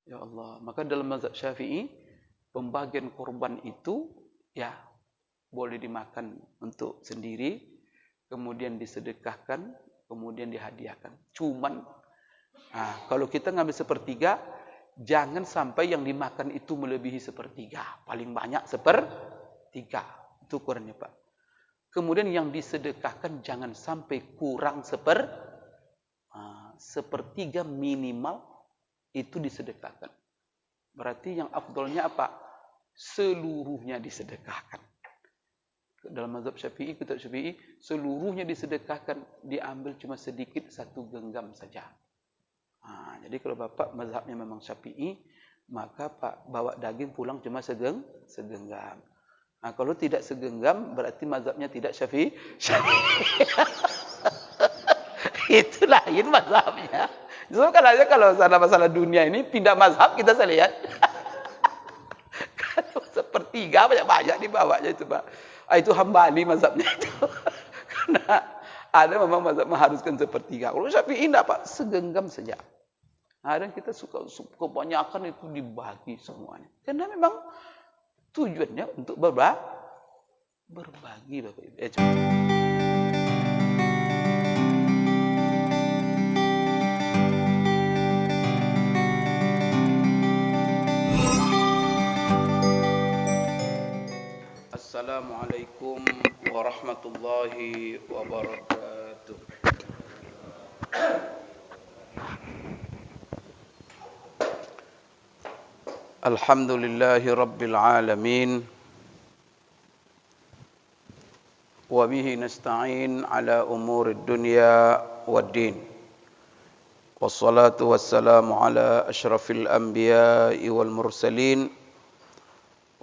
Ya Allah. Maka dalam mazhab Syafi'i, pembagian korban itu ya boleh dimakan untuk sendiri, kemudian disedekahkan, kemudian dihadiahkan. Cuman kalau kita ngambil sepertiga, jangan sampai yang dimakan itu melebihi sepertiga. Paling banyak sepertiga. Itu ukurannya, Pak. Kemudian yang disedekahkan jangan sampai kurang sepertiga minimal itu disedekahkan. Berarti yang afdolnya apa? Seluruhnya disedekahkan. Dalam mazhab Syafi'i, kitab Syafi'i, seluruhnya disedekahkan, diambil cuma sedikit, 1 genggam saja. Jadi kalau Bapak mazhabnya memang Syafi'i, maka Pak bawa daging pulang cuma segenggam. Kalau tidak segenggam, berarti mazhabnya tidak Syafi'i. Itu lain mazhabnya. Justru kalau masalah dunia ini pindah mazhab kita saya lihat. Kalau sepertiga banyak dibawanya itu, Pak. Itu Hambali mazhabnya itu. Karena ada memang mazhab mengharuskan sepertiga. Kalau Syafi'i enggak, Pak, segenggam saja. Dan kita suka kebanyakan itu dibagi semuanya. Karena memang tujuannya untuk berbagi, Bapak Ibu. Assalamualaikum warahmatullahi wabarakatuh. Alhamdulillahi rabbil alamin. Wa bihi nasta'in ala umurid dunya waddin. Wassalatu wassalamu ala asyrafil anbiya'i wal mursalin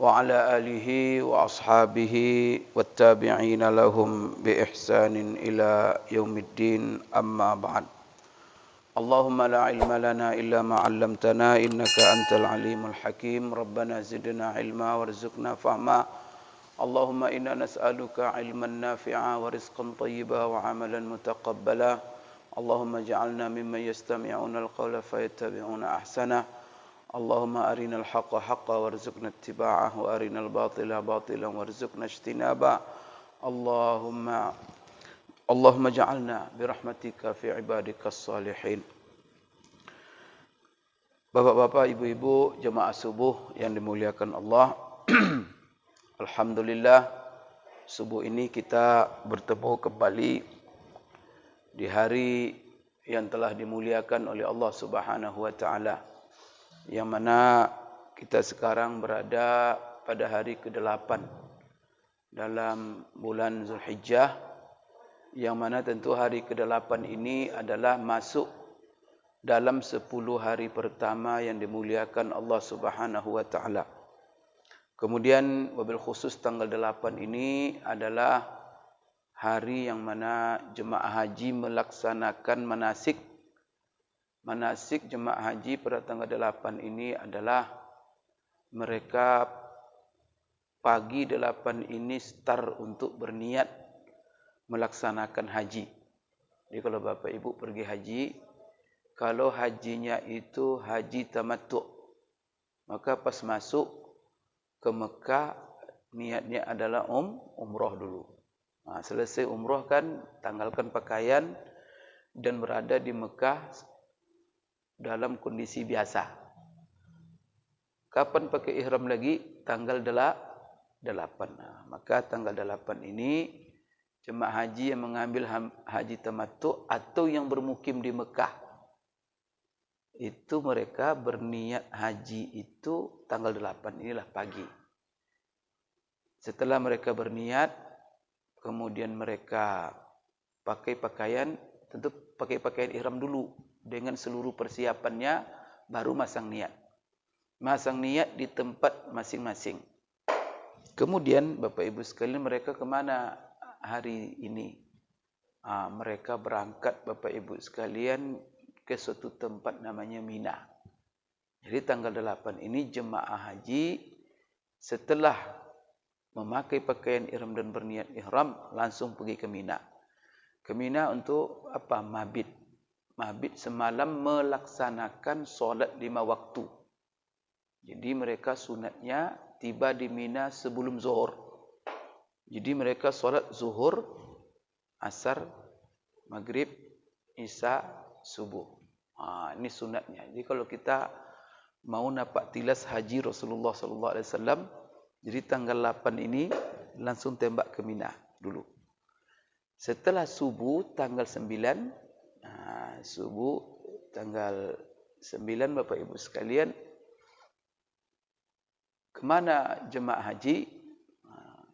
wa ala alihi wa ashabihi wattabi'ina lahum bi ihsanin ila yaumiddin, amma ba'd. Allahumma la ilma lana illa ma 'allamtana innaka antal alimul hakim. Rabbana zidna ilma warzuqna fahma. Allahumma inna nas'aluka ilman nafi'a wa rizqan thayyiba wa 'amalan mutaqabbala. Allahumma ij'alna mimman yastami'una al-qawla fayattabi'una ahsana. Allahumma arinal haqqa haqqa warzuqna ittiba'ah wa arinal batila batilan warzuqna ijtinaba. Allahumma ja'alna birahmatika fi ibadikas salihin. Bapak-bapak, ibu-ibu, jemaah subuh yang dimuliakan Allah. Alhamdulillah, subuh ini kita bertemu kembali di hari yang telah dimuliakan oleh Allah Subhanahu wa taala. Yang mana kita sekarang berada pada hari ke-8 dalam bulan Zulhijjah, yang mana tentu hari ke-8 ini adalah masuk dalam 10 hari pertama yang dimuliakan Allah Subhanahu wa taala. Kemudian wabil khusus tanggal 8 ini adalah hari yang mana jemaah haji melaksanakan manasik jemaah haji pada tanggal 8 ini adalah mereka pagi 8 ini start untuk berniat melaksanakan haji. Jadi kalau Bapak Ibu pergi haji, kalau hajinya itu haji tamattu', maka pas masuk ke Mekah niatnya adalah umroh dulu. Selesai umroh kan, tanggalkan pakaian dan berada di Mekah dalam kondisi biasa. Kapan pakai ihram lagi? Tanggal 8. Maka tanggal 8 ini jemaah haji yang mengambil haji tamattu' atau yang bermukim di Mekah, itu mereka berniat haji itu tanggal 8 inilah pagi. Setelah mereka berniat, kemudian mereka pakai pakaian, tentu pakai pakaian ihram dulu dengan seluruh persiapannya, baru masang niat. Masang niat di tempat masing-masing. Kemudian Bapak Ibu sekalian, mereka kemana hari ini? Mereka berangkat Bapak Ibu sekalian ke suatu tempat namanya Mina. Jadi tanggal 8 ini jemaah haji setelah memakai pakaian ihram dan berniat ihram langsung pergi ke Mina. Ke Mina untuk apa? Mabit semalam, melaksanakan solat 5 waktu. Jadi mereka sunatnya tiba di Mina sebelum zuhur. Jadi mereka solat zuhur, asar, maghrib, isya, subuh. Ini sunatnya. Jadi kalau kita mau nampak tilas haji Rasulullah sallallahu alaihi wasallam, jadi tanggal 8 ini langsung tembak ke Mina dulu. Setelah subuh tanggal 9, subuh tanggal 9 Bapak Ibu sekalian, kemana jemaah haji?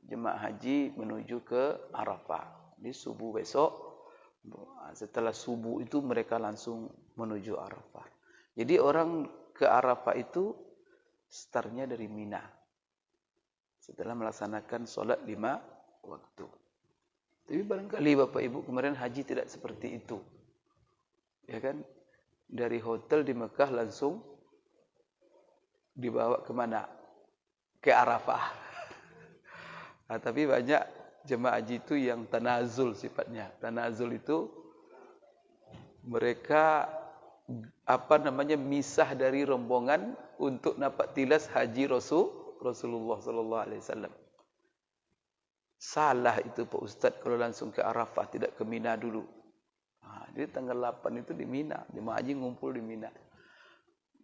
Jemaah haji menuju ke Arafah. Di subuh besok, setelah subuh itu mereka langsung menuju Arafah. Jadi orang ke Arafah itu startnya dari Mina. Setelah melaksanakan solat 5 waktu. Tapi barangkali Bapak Ibu kemarin haji tidak seperti itu. Ya kan? Dari hotel di Mekah langsung dibawa ke mana? Ke Arafah. Tapi banyak jemaah haji itu yang tanazul sifatnya. Tanazul itu mereka misah dari rombongan untuk nampak tilas haji Rasulullah sallallahu alaihi wasallam. Salah itu Pak Ustaz kalau langsung ke Arafah, tidak ke Mina dulu. Jadi tanggal 8 itu di Mina, jemaah haji ngumpul di Mina.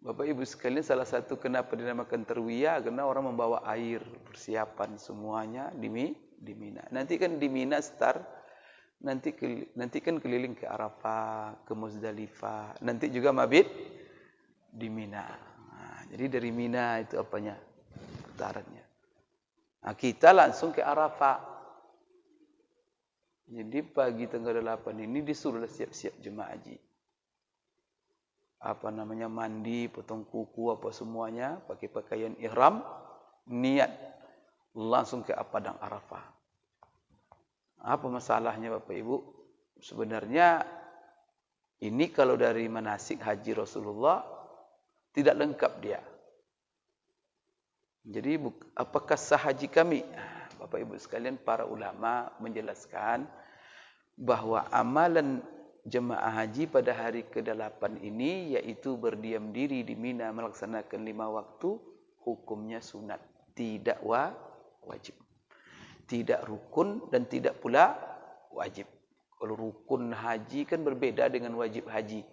Bapak Ibu sekalian, salah satu kenapa dinamakan terwiyah, karena orang membawa air, persiapan semuanya di Mina. Nanti kan di Mina start, nanti kan keliling ke Arafah, ke Muzdalifah, nanti juga mabit di Mina. Jadi dari Mina itu apanya? Putarannya. Kita langsung ke Arafah. Jadi pagi tanggal 8 ini disuruh siap-siap jemaah haji. Mandi, potong kuku, apa semuanya, pakai pakaian ihram, niat langsung ke padang Arafah. Apa masalahnya Bapak Ibu? Sebenarnya ini kalau dari manasik haji Rasulullah tidak lengkap dia. Jadi apakah sah haji kami? Bapak Ibu sekalian, para ulama menjelaskan bahwa amalan jemaah haji pada hari ke-8 ini yaitu berdiam diri di Mina melaksanakan 5 waktu, hukumnya sunat, tidak wajib. Tidak rukun dan tidak pula wajib. Kalau rukun haji kan berbeda dengan wajib haji.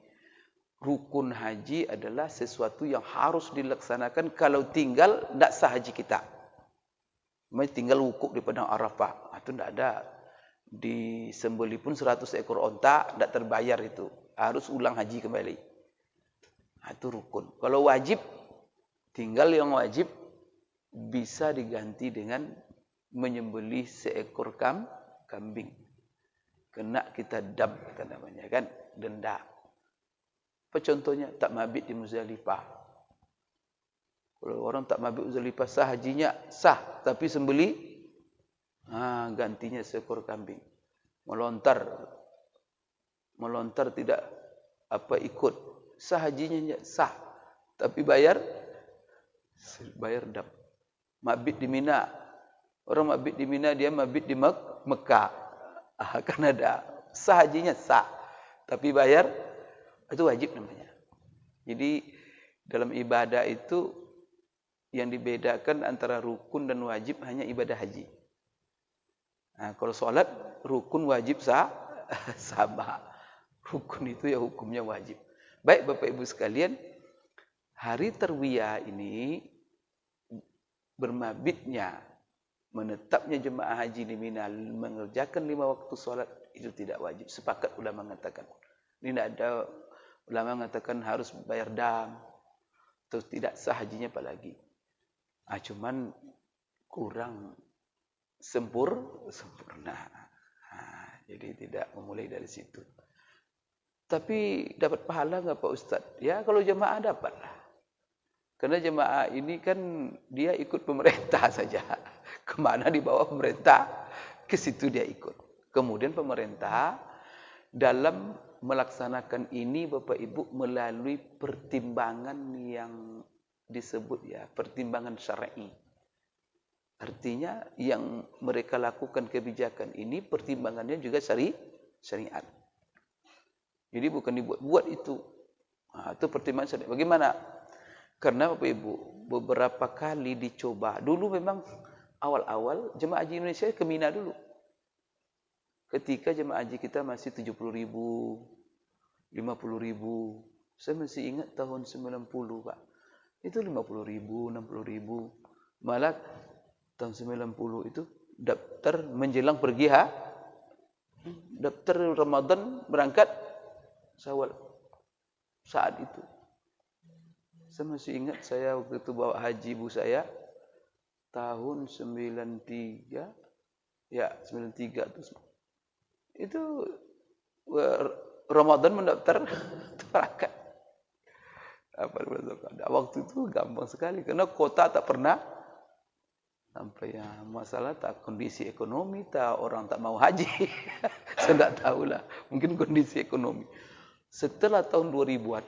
Rukun haji adalah sesuatu yang harus dilaksanakan, kalau tinggal tidak sah haji kita. Tinggal wukuf di padang Arafah, itu tidak ada. Disembeli pun 100 ekor onta, tidak terbayar itu. Harus ulang haji kembali. Itu rukun. Kalau wajib, tinggal yang wajib bisa diganti dengan menyembelih seekor kambing. Kena kita dam, kata namanya kan, denda. Apa contohnya? Tak mabit di Muzdalifah. Kalau orang tak mabit Muzdalifah, sah hajinya? Sah, tapi sembeli gantinya seekor kambing. Melontar tidak ikut, sah hajinya, sah, tapi bayar dam. Mabit di Mina, orang mabit di Mina, dia mabit di Mekah, kan ada, sah hajinya, sah, tapi bayar, itu wajib namanya. Jadi dalam ibadah itu yang dibedakan antara rukun dan wajib hanya ibadah haji. Kalau sholat, rukun wajib sama. Rukun itu ya hukumnya wajib. Baik Bapak Ibu sekalian, hari terwiyah ini bermabitnya, menetapnya jemaah haji di Mina mengerjakan 5 waktu sholat itu tidak wajib. Sepakat ulama mengatakan. Ini tidak ada ulama mengatakan harus bayar dam, terus tidak sah hajinya apalagi. Cuman kurang sempurna. Jadi tidak memulai dari situ. Tapi dapat pahala enggak Pak Ustaz? Ya, kalau jemaah dapatlah. Karena jemaah ini kan dia ikut pemerintah saja. Kemana dibawa pemerintah, ke situ dia ikut. Kemudian pemerintah dalam melaksanakan ini Bapak Ibu melalui pertimbangan yang disebut pertimbangan syar'i. Artinya yang mereka lakukan kebijakan ini pertimbangannya juga syariat. Jadi bukan dibuat-buat itu. Itu pertimbangan syariat. Bagaimana? Karena Bapak Ibu, beberapa kali dicoba. Dulu memang awal-awal jemaah haji Indonesia ke Mina dulu. Ketika jemaah haji kita masih 70.000, 50.000. Saya masih ingat tahun 90, Pak. Itu 50.000, 60.000. Malah tahun 90 itu daftar menjelang pergi daftar Ramadan berangkat Syawal. Saat itu saya masih ingat, saya waktu itu bawa haji ibu saya tahun 93, ya 93 itu Ramadan mendaftar berangkat. Waktu itu gampang sekali karena kota tak pernah sampai ya masalah tak kondisi ekonomi, tak orang tak mau haji. Saya tak tahulah, mungkin kondisi ekonomi. Setelah tahun 2000-an,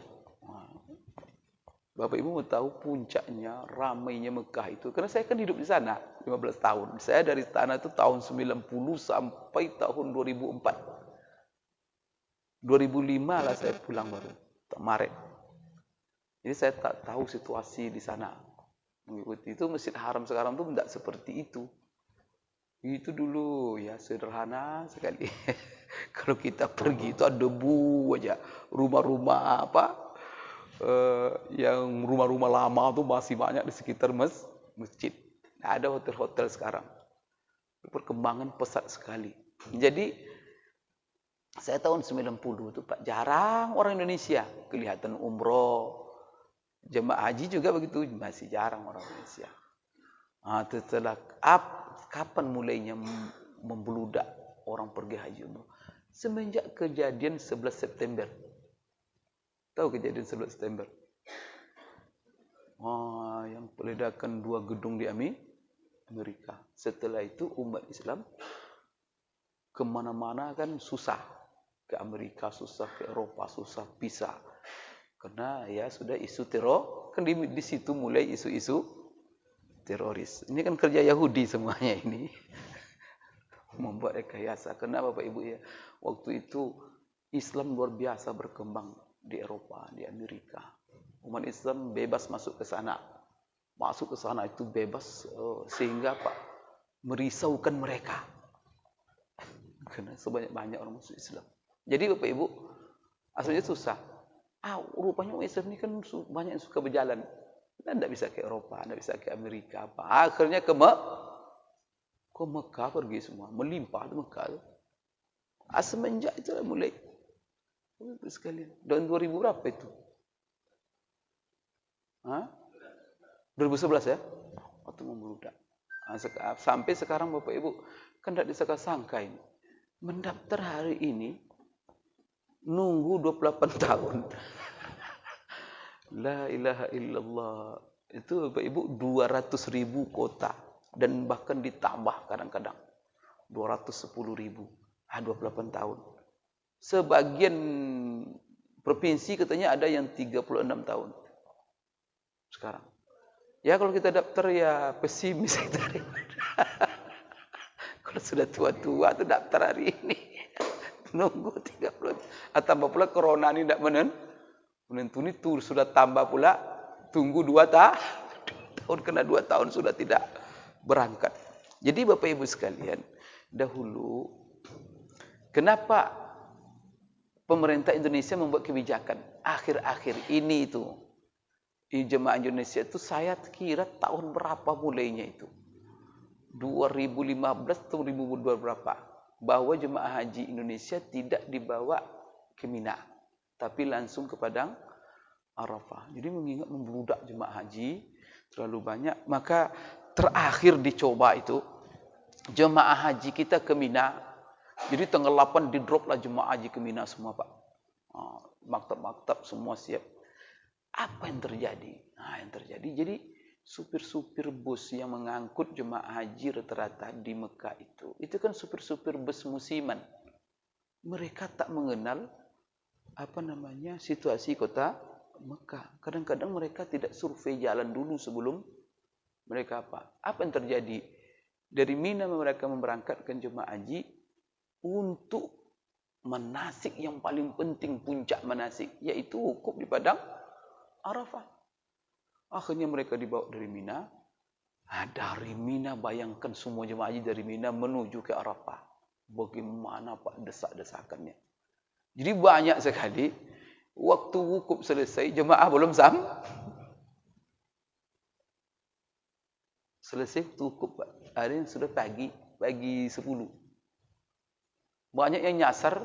Bapak Ibu mau tahu puncaknya ramainya Mekah itu, karena saya kan hidup di sana 15 tahun. Saya dari sana itu tahun 90 sampai tahun 2004. 2005 lah saya pulang baru, Maret. Jadi saya tak tahu situasi di sana. Mengikuti itu Masjid Haram sekarang tuh tidak seperti itu. Itu dulu ya sederhana sekali. Kalau kita pergi itu ada debu aja. Rumah-rumah yang rumah-rumah lama tuh masih banyak di sekitar masjid. Nah, ada hotel-hotel sekarang. Perkembangan pesat sekali. Jadi saya tahun 90 itu Pak, jarang orang Indonesia kelihatan umroh. Jemaah haji juga begitu, masih jarang orang Indonesia. Setelah kapan mulainya membludak orang pergi haji umroh? Semenjak kejadian 11 September. Tahu kejadian 11 September? Yang peledakan 2 gedung di Amerika. Setelah itu umat Islam kemana-mana kan susah. Ke Amerika susah, ke Eropa susah, bisa. Karena ya sudah isu teror. Kan di situ mulai isu-isu teroris. Ini kan kerja Yahudi semuanya ini. Membuat rekayasa. Kenapa Bapak Ibu ya? Waktu itu Islam luar biasa berkembang di Eropa, di Amerika. Umat Islam bebas masuk ke sana. Masuk ke sana itu bebas sehingga merisaukan mereka. Karena sebanyak-banyak orang masuk Islam. Jadi Bapak Ibu, asalnya susah. Rupanya umat Islam ini kan banyak yang suka berjalan. Dan tidak bisa ke Eropa, tidak bisa ke Amerika. Akhirnya ke Mekah pergi semua. Melimpah ke Mekah. Semenjak itu mulai. Sekalian. Tahun 2000 berapa itu? 2011 ya? Waktu membludak. Sampai sekarang Bapak Ibu, kan tidak disangka-sangka ini. Mendaftar hari ini, nunggu 28 tahun. La ilaha illallah. Itu Bapak Ibu 200.000 kota. Dan bahkan ditambah kadang-kadang. 210.000. 28 tahun. Sebagian provinsi katanya ada yang 36 tahun. Sekarang. Ya kalau kita daftar ya pesimis kita. Kalau sudah tua-tua tu daftar hari ini. Nunggu 30. Tambah pula corona ini tidak menentu ini tuh sudah tambah pula. Tunggu 2 tahun. Kena 2 tahun sudah tidak berangkat. Jadi Bapak Ibu sekalian. Dahulu. Kenapa pemerintah Indonesia membuat kebijakan akhir-akhir ini itu jemaah Indonesia itu saya kira tahun berapa mulainya itu 2015 atau 2002 berapa bahwa jemaah haji Indonesia tidak dibawa ke Mina tapi langsung ke Padang Arafah. Jadi mengingat membludak jemaah haji terlalu banyak, maka terakhir dicoba itu jemaah haji kita ke Mina. Jadi tanggal 8 di drop lah jemaah haji ke Mina semua Pak. Maktab-maktab semua siap. Apa yang terjadi? Yang terjadi jadi supir-supir bus yang mengangkut jemaah haji rata-rata di Mekah itu kan supir-supir bus musiman. Mereka tak mengenal situasi kota Mekah. Kadang-kadang mereka tidak survei jalan dulu sebelum mereka apa yang terjadi? Dari Mina mereka memberangkatkan jemaah haji untuk manasik yang paling penting, puncak manasik, yaitu wukuf di Padang Arafah. Akhirnya mereka dibawa dari Mina. Dari Mina, bayangkan semua jemaah haji dari Mina menuju ke Arafah. Bagaimana Pak desak-desakannya. Jadi banyak sekali, waktu wukuf selesai, jemaah belum selesai waktu wukuf, Pak. Hari ini sudah pagi 10. Banyak yang nyasar,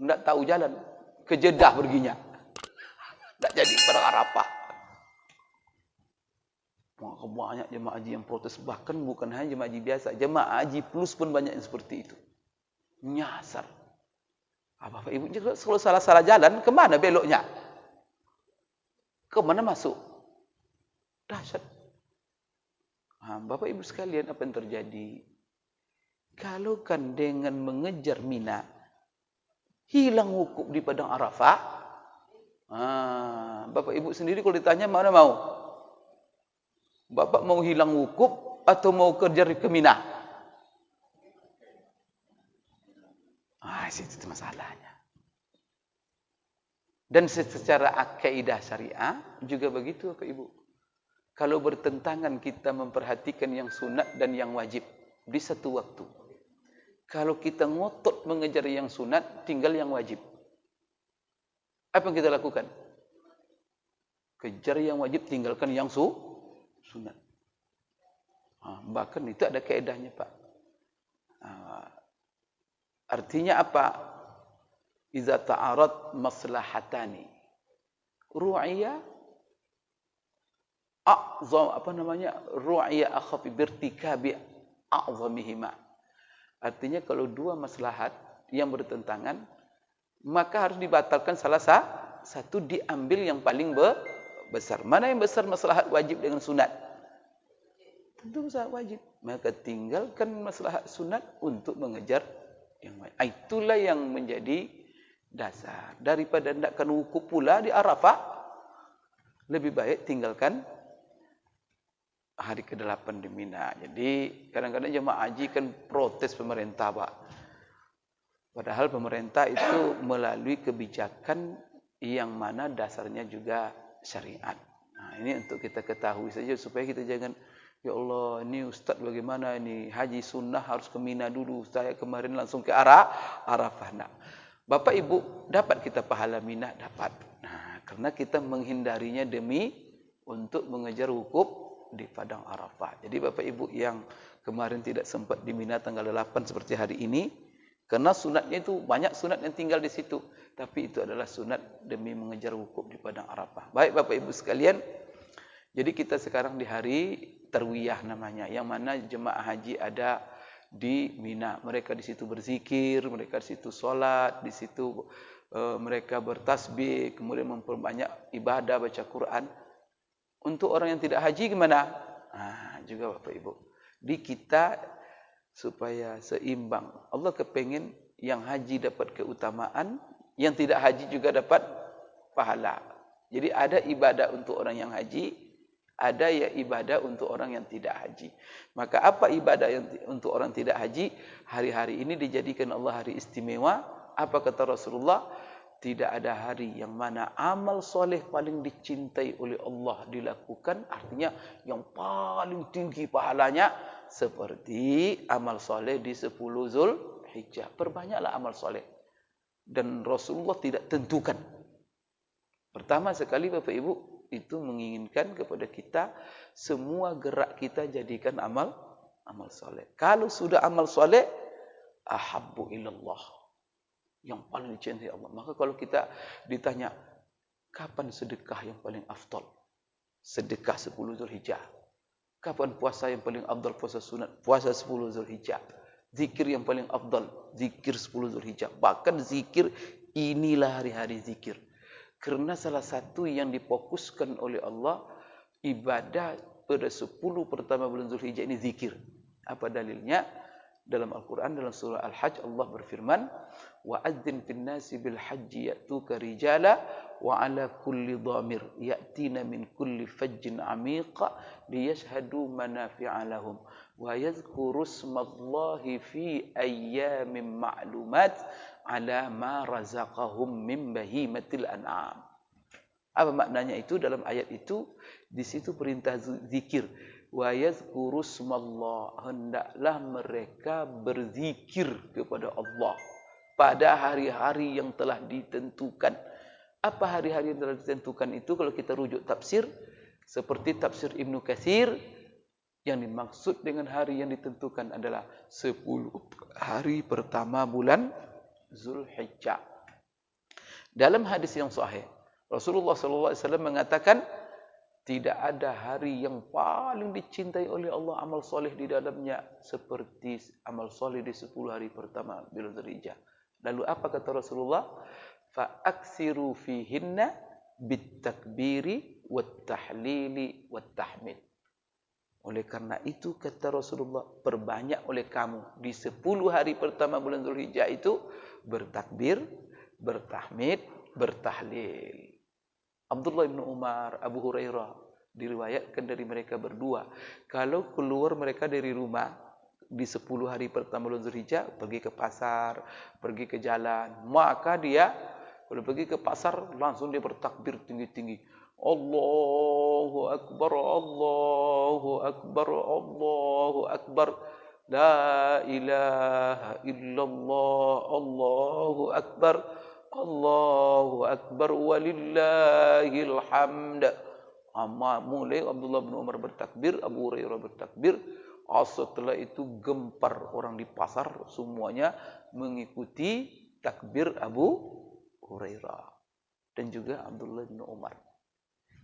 tidak tahu jalan. Ke Jeddah perginya. Tidak jadi pada Arafah. Maka banyak jemaah haji yang protes. Bahkan bukan hanya jemaah haji biasa. Jemaah haji plus pun banyak yang seperti itu. Nyasar. Bapak Ibu, kalau salah-salah jalan, kemana beloknya? Kemana masuk? Dahsyat. Bapak Ibu sekalian, apa yang terjadi? Kalau kan dengan mengejar Mina, hilang wukuf di padang Arafah. Bapak Ibu sendiri kalau ditanya mana mau? Bapak mau hilang wukuf atau mau kejar ke Mina? Itu masalahnya. Dan secara kaidah syariah juga begitu Bapak Ibu. Kalau bertentangan kita memperhatikan yang sunat dan yang wajib di satu waktu. Kalau kita ngotot mengejar yang sunat, tinggal yang wajib. Apa yang kita lakukan? Kejar yang wajib, tinggalkan yang sunat. Bahkan itu ada kaedahnya Pak. Artinya apa? Iza ta'arad maslahatani. Ru'iyya ru'iyya akhafi birtikabi a'zamihima. Artinya kalau dua maslahat yang bertentangan, maka harus dibatalkan salah satu, diambil yang paling besar. Mana yang besar maslahat wajib dengan sunat? Tentu maslahat wajib. Maka tinggalkan maslahat sunat untuk mengejar yang wajib. Itulah yang menjadi dasar. Daripada hendakkan wukuf pula di Arafah, lebih baik tinggalkan hari ke-8 di Mina. Jadi kadang-kadang jemaah haji kan protes pemerintah Pak. Padahal pemerintah itu melalui kebijakan yang mana dasarnya juga syariat. Ini untuk kita ketahui saja supaya kita jangan, ya Allah, ini Ustaz bagaimana ini? Haji sunnah harus ke Mina dulu. Saya kemarin langsung ke Arafah. Bapak Ibu, dapat kita pahala Mina? Dapat. Karena kita menghindarinya demi untuk mengejar wukuf di padang Arafah. Jadi Bapak Ibu yang kemarin tidak sempat di Mina tanggal 8 seperti hari ini, karena sunatnya itu banyak sunat yang tinggal di situ. Tapi itu adalah sunat demi mengejar wukuf di padang Arafah. Baik Bapak Ibu sekalian, jadi kita sekarang di hari Tarwiyah namanya, yang mana jemaah haji ada di Mina. Mereka di situ berzikir, mereka di situ sholat, di situ mereka bertasbih, kemudian memperbanyak ibadah, baca Quran. Untuk orang yang tidak haji gimana? Juga Bapak Ibu. Di kita supaya seimbang. Allah kepingin yang haji dapat keutamaan, yang tidak haji juga dapat pahala. Jadi ada ibadah untuk orang yang haji, ada ya ibadah untuk orang yang tidak haji. Maka apa ibadah yang untuk orang tidak haji? Hari-hari ini dijadikan Allah hari istimewa. Apa kata Rasulullah? Tidak ada hari yang mana amal soleh paling dicintai oleh Allah dilakukan. Artinya yang paling tinggi pahalanya seperti amal soleh di 10 Zulhijjah. Perbanyaklah amal soleh. Dan Rasulullah tidak tentukan. Pertama sekali Bapak Ibu, itu menginginkan kepada kita semua gerak kita jadikan amal soleh. Kalau sudah amal soleh, ahabbu ilallah, yang paling dicintai Allah. Maka kalau kita ditanya kapan sedekah yang paling afdal, sedekah 10 Zulhijjah. Kapan puasa yang paling afdal? Puasa sunat, puasa 10 Zulhijjah. Zikir yang paling afdal, zikir 10 Zulhijjah. Bahkan zikir, inilah hari-hari zikir. Karena salah satu yang difokuskan oleh Allah, ibadah pada 10 pertama bulan Zulhijjah ini zikir. Apa dalilnya? Dalam Al-Quran, dalam surah Al-Hajj, Allah berfirman, وَأَذِّنْ فِي النَّاسِ بِالْحَجِّ يَأْتُوكَ رِجَالًا وَعَلَى كُلِّ ضَامِرٍ يَأْتِينَ مِنْ كُلِّ فَجٍّ عَمِيقٍ لِيَشْهَدُوا مَنَافِعَ لَهُمْ وَيَذْكُرُوا اسْمَ اللَّهِ فِي أَيَّامٍ مَعْلُومَاتٍ عَلَى مَا رَزَقَهُمْ مِنْ بَهِيمَةِ الْأَنْعَامِ. Apa maknanya itu? Dalam ayat itu Di situ perintah zikir. Wa yazkurusmallah, hendaklah mereka berzikir kepada Allah pada hari-hari yang telah ditentukan. Apa hari-hari yang telah ditentukan itu? Kalau kita rujuk tafsir, seperti tafsir Ibnu Katsir, yang dimaksud dengan hari yang ditentukan adalah 10 hari pertama bulan Zulhijjah. Dalam hadis yang sahih, Rasulullah SAW mengatakan, tidak ada hari yang paling dicintai oleh Allah amal soleh di dalamnya seperti amal soleh di 10 hari pertama bulan Zulhijjah. Lalu apa kata Rasulullah? Fa'aksiru fihinna bitakbiri wattahlili wattahmid. Oleh karena itu kata Rasulullah, perbanyak oleh kamu di 10 hari pertama bulan Zulhijjah itu bertakbir, bertahmid, bertahlil. Abdullah bin Umar, Abu Hurairah diriwayatkan dari mereka berdua, kalau keluar mereka dari rumah di 10 hari pertama bulan Zulhijjah, pergi ke pasar, pergi ke jalan, maka dia kalau pergi ke pasar langsung dia bertakbir tinggi-tinggi. Allahu Akbar, Allahu Akbar, Allahu Akbar. La ilaha illallah, Allahu Akbar, Allahu Akbar, walillahil hamd. Mulai Abdullah bin Umar bertakbir, Abu Hurairah bertakbir. Setelah itu gempar orang di pasar, semuanya mengikuti takbir Abu Hurairah dan juga Abdullah bin Umar.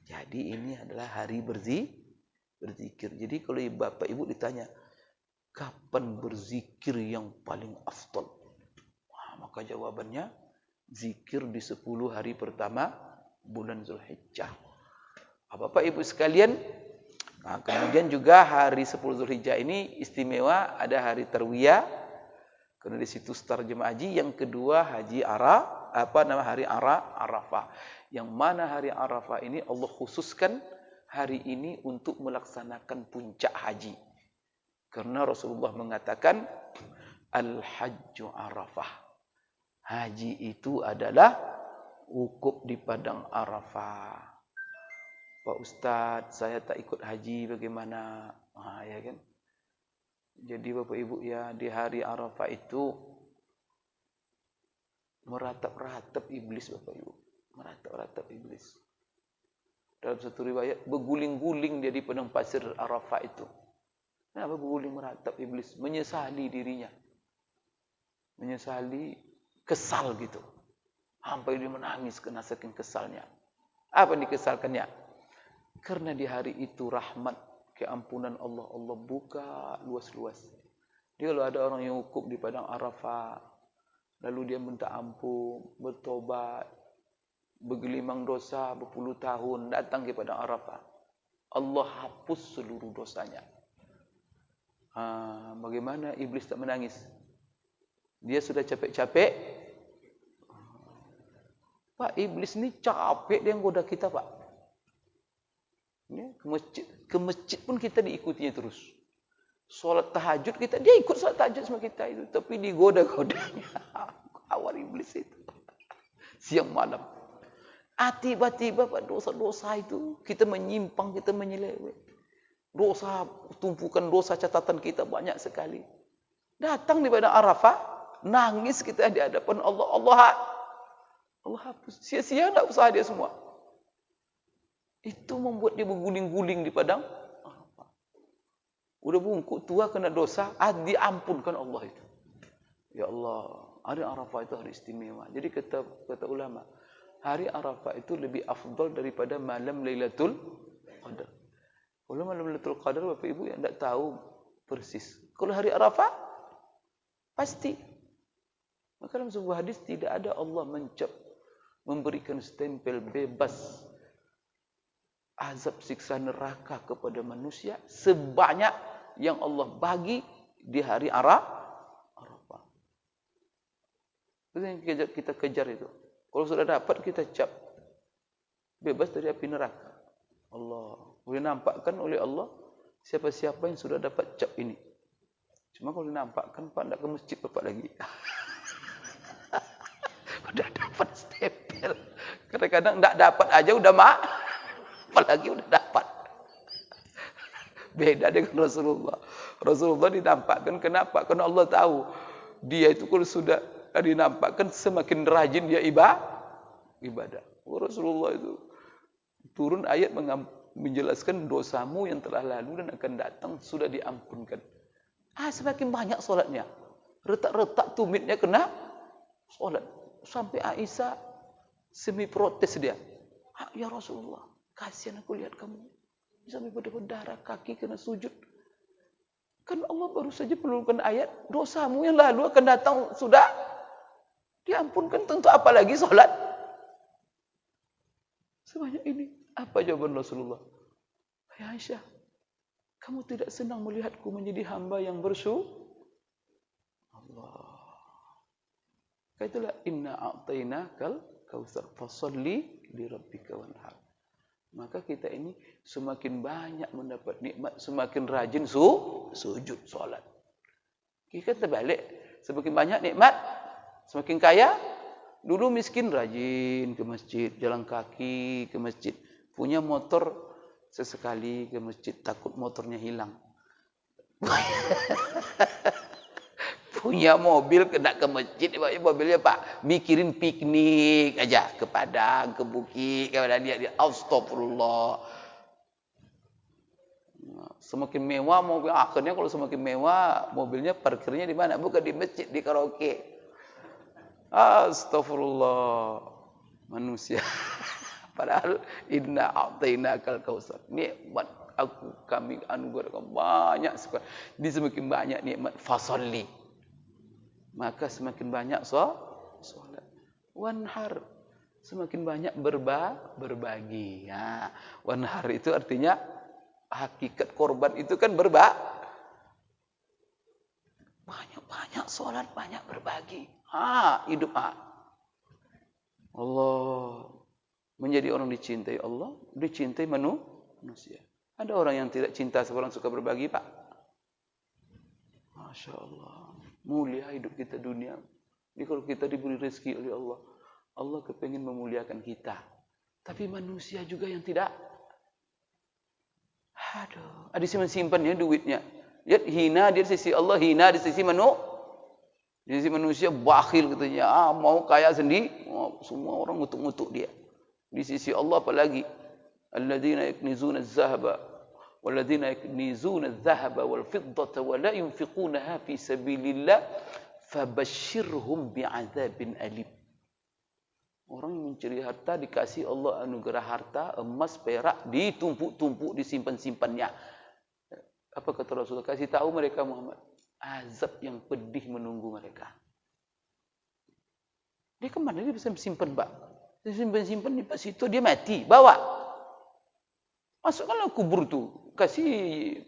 Jadi ini adalah hari berzikir. Jadi kalau bapak ibu ditanya, kapan berzikir yang paling afdal? Maka jawabannya, zikir di 10 hari pertama bulan Zulhijjah. Bapak ibu sekalian, kemudian juga hari 10 Zulhijjah ini istimewa, ada hari Tarwiyah, karena di situ start jemaah haji. Yang kedua hari Arafah. Yang mana hari Arafah ini Allah khususkan hari ini untuk melaksanakan puncak haji. Karena Rasulullah mengatakan Al-Hajju Arafah. Haji itu adalah wukuf di padang Arafah. Pak Ustadz, saya tak ikut haji, bagaimana? Ya kan? Jadi Bapak Ibu ya, di hari Arafah itu meratap-ratap iblis Bapak Ibu. Meratap-ratap iblis. Dalam satu riwayat, berguling-guling dia di padang pasir Arafah itu. Kenapa berguling meratap iblis? Menyesali dirinya. Menyesali, kesal gitu. Sampai dia menangis karena saking kesalnya. Apa yang dikesalkannya? Karena di hari itu rahmat, keampunan Allah, Allah buka luas-luas. Dia kalau ada orang yang wukuf di padang Arafah, lalu dia minta ampun, bertobat, bergelimang dosa berpuluh tahun, datang ke padang Arafah, Allah hapus seluruh dosanya. Bagaimana iblis tak menangis? Dia sudah capek-capek. Pak, iblis ni capek dia goda kita, Pak. Ya, ke masjid pun kita diikutinya terus. Solat tahajud kita, dia ikut solat tahajud sama kita itu, tapi digoda-godanya. Awal iblis itu. Siang malam. Tiba-tiba Pak, dosa-dosa itu kita menyimpang, kita menyeleweng. Dosa, tumpukan dosa catatan kita banyak sekali. Datang di padang Arafah, nangis kita di hadapan Allah. Allah hapus. Sia-sia enggak usaha dia semua. Itu membuat dia berguling-guling di padang Arafah. Udah bungkuk tua kena dosa, diampunkan Allah itu. Ya Allah, hari Arafah itu hari istimewa. Jadi kata ulama, hari Arafah itu lebih afdal daripada malam Lailatul Qadar. Kalau malam Lailatul Qadar, Bapak Ibu yang tidak tahu persis. Kalau hari Arafah, pasti. Maka dalam sebuah hadis, tidak ada Allah memberikan stempel bebas azab siksa neraka kepada manusia sebanyak yang Allah bagi di hari Arafah. Itu yang kita kejar itu. Kalau sudah dapat, kita cap bebas dari api neraka. Allah boleh nampakkan oleh Allah siapa-siapa yang sudah dapat cap ini. Cuma kalau dinampakkan, Pak, tidak ke masjid Bapak lagi. Udah dapat stempel. Kadang-kadang tidak dapat aja udah apalagi udah dapat. Beda dengan Rasulullah. Rasulullah dinampakkan kenapa? Karena Allah tahu dia itu kalau sudah dinampakkan semakin rajin dia ibadah. Rasulullah itu turun ayat menjelaskan dosamu yang telah lalu dan akan datang sudah diampunkan. Semakin banyak solatnya. Retak-retak tumitnya kena solat. Sampai Aisyah semi protes dia. Ya Rasulullah, kasihan aku lihat kamu. Sampai berdarah kaki kena sujud. Kan Allah baru saja menurunkan ayat, dosamu yang lalu akan datang sudah diampunkan, tentu apalagi solat. Sebanyak ini. Apa jawaban Rasulullah? Ya Aisyah, kamu tidak senang melihatku menjadi hamba yang bersyukur? Allah. Itulah inna a'tainakal kautsar fasholli li rabbika wanhar. Maka kita ini semakin banyak mendapat nikmat, semakin rajin sujud solat. Kita terbalik, semakin banyak nikmat, semakin kaya. Dulu miskin rajin ke masjid, jalan kaki ke masjid. Punya motor sesekali ke masjid, takut motornya hilang. Punya mobil kena ke masjid, mobilnya Pak mikirin piknik aja ke Padang, ke Bukit, kepada dia astagfirullah. Semakin mewah mobil, akhirnya kalau semakin mewah mobilnya parkirnya di mana? Bukan di masjid, di karaoke. Astagfirullah manusia. Padahal inna a'tainakal kautsar. Nikmat kami anugerahkan banyak sekali. Di semakin banyak nikmat fasholli. Maka semakin banyak solat. Wanhar, semakin banyak berbagi. Ya, wanhar itu artinya hakikat korban itu kan banyak solat, banyak berbagi. Hidup Allah menjadi orang dicintai Allah, dicintai manusia. Ada orang yang tidak cinta seorang suka berbagi, Pak? Masya Allah. Mulia hidup kita dunia. Jadi kalau kita diberi rezeki oleh Allah, Allah kepengen memuliakan kita. Tapi manusia juga yang tidak. Ada yang simpannya duitnya. Lihat hina di sisi Allah, hina di sisi manusia. Di sisi manusia bakhil katanya. Mau kaya sendiri, semua orang ngutuk-ngutuk dia. Di sisi Allah apalagi? Alladzina yaknizuna az-zahaba والذين يكنزون الذهب والفضة ولا ينفقونها في سبيل الله فبشرهم بعذاب أليم. Orang yang mencuri harta dikasih Allah anugerah harta, emas, perak, ditumpuk-tumpuk, disimpan-simpannya. Apa kata Rasulullah? Kasih tahu mereka Muhammad, azab yang pedih menunggu mereka. Dia kemana dia bisa simpan, Pak? Dia simpan-simpan di situ, dia mati, bawa. Masukkanlah kubur tu, kasih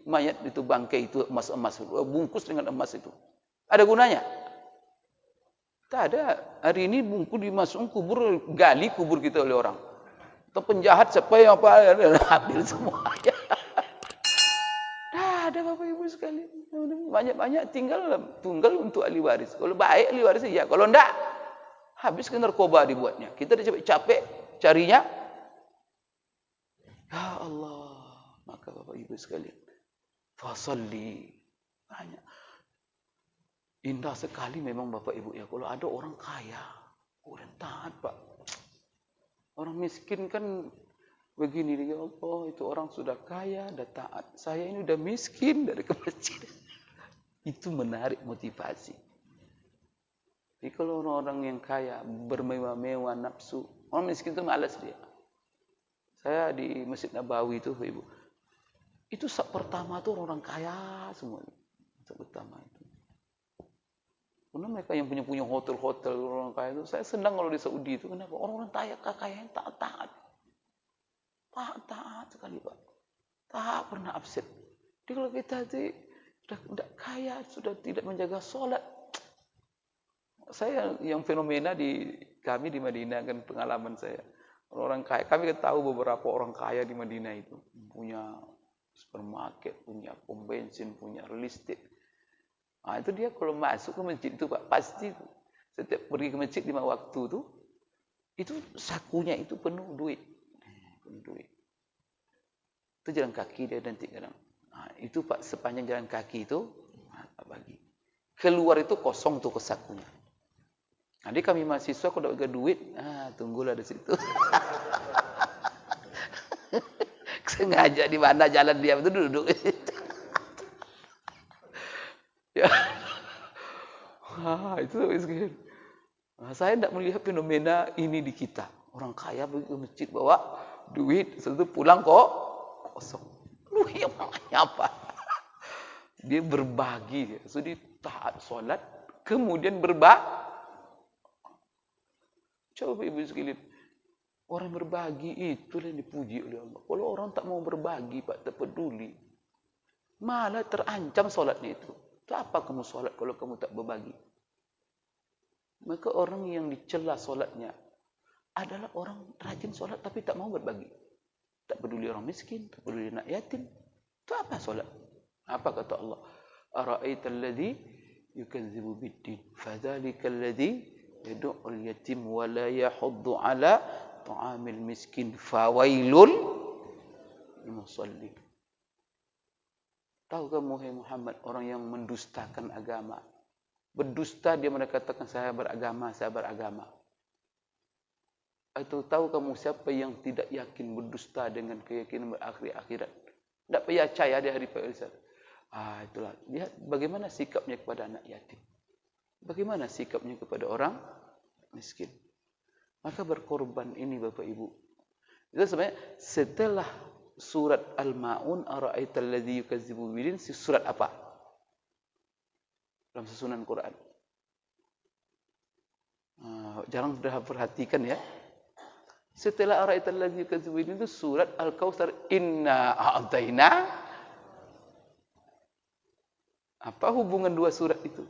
mayat itu bangkai itu emas-emas, bungkus dengan emas itu. Ada gunanya? Tak ada. Hari ini bungkus dimasukkan kubur, gali kubur kita oleh orang. Atau penjahat siapa yang apa ambil semuanya. Ada Bapak Ibu sekalian. Banyak-banyak tunggal untuk ahli waris. Kalau baik ahli waris ya, kalau enggak habis ke narkoba dibuatnya. Kita dah capek carinya. Ya Allah, maka Bapak Ibu sekalian, fasholli. Banyak. Indah sekali memang Bapak Ibu ya, kalau ada orang kaya, orang taat Pak. Orang miskin kan begini, ya Allah, itu orang sudah kaya, dah taat. Saya ini udah miskin dari ke masjid. Itu menarik motivasi. Jadi kalau orang-orang yang kaya, bermewah-mewah, nafsu, orang miskin itu malas dia. Saya di Masjid Nabawi itu, Ibu. Itu sak pertama tuh orang kaya semua. Sak pertama itu. Karena mereka yang punya hotel-hotel orang kaya itu, saya senang kalau di Saudi itu. Kenapa? Orang-orang kaya yang taat. Taat sekali Pak. Tak pernah absen. Jadi kalau kita itu sudah tidak kaya, sudah tidak menjaga sholat. Saya yang fenomena di kami di Madinah kan pengalaman saya. Orang kaya, kami tahu beberapa orang kaya di Madinah itu punya supermarket, punya pom bensin, punya listrik. Itu dia kalau masuk ke masjid itu Pak, pasti setiap pergi ke masjid 5 waktu itu sakunya itu penuh duit. Penuh duit. Itu jalan kaki dia nanti kadang. itu Pak, sepanjang jalan kaki itu, Pak bagi. Keluar itu kosong tuh sakunya. Nanti kami mahasiswa kalau ada duit, tunggulah di situ. Sengaja di mana jalan dia itu duduk. Ya. Itu miskin. Saya tidak melihat fenomena ini di kita. Orang kaya pergi ke masjid bawa duit, setelah itu pulang kok kosong. Lu yang namanya apa? Dia berbagi. Sudah taat solat, kemudian berbagi. Coba ibu sekalian, orang berbagi itu yang dipuji oleh Allah. Kalau orang tak mau berbagi, Pak, tak peduli, malah terancam solatnya itu. Itu apa kamu solat kalau kamu tak berbagi? Maka orang yang dicela solatnya adalah orang rajin solat tapi tak mau berbagi. Tak peduli orang miskin, tak peduli anak yatim. Itu apa solat? Apa kata Allah? Ara'aita alladhi yukazzibu biddin, fadzalika alladhi yad'ul yatim wa la yahuddu ala ta'amil miskin fawailul lil musallin. Tahu kamu hai Muhammad orang yang mendustakan agama? Berdusta dia mengatakan saya beragama, saya beragama. Atau tahu kamu siapa yang tidak yakin berdusta dengan keyakinan akhirat? Tidak percaya di hari pembalasan. Itulah. Lihat bagaimana sikapnya kepada anak yatim. Bagaimana sikapnya kepada orang miskin. Maka berkorban ini Bapak Ibu. Itu sebenarnya setelah surat Al-Ma'un, ara'aital ladzi yukazzibu biddin, surat apa? Dalam susunan Quran. Jarang sudah perhatikan ya. Setelah ara'aital ladzi yukazzibu biddin itu surat Al-Kautsar, inna a'taina. Apa hubungan dua surat itu?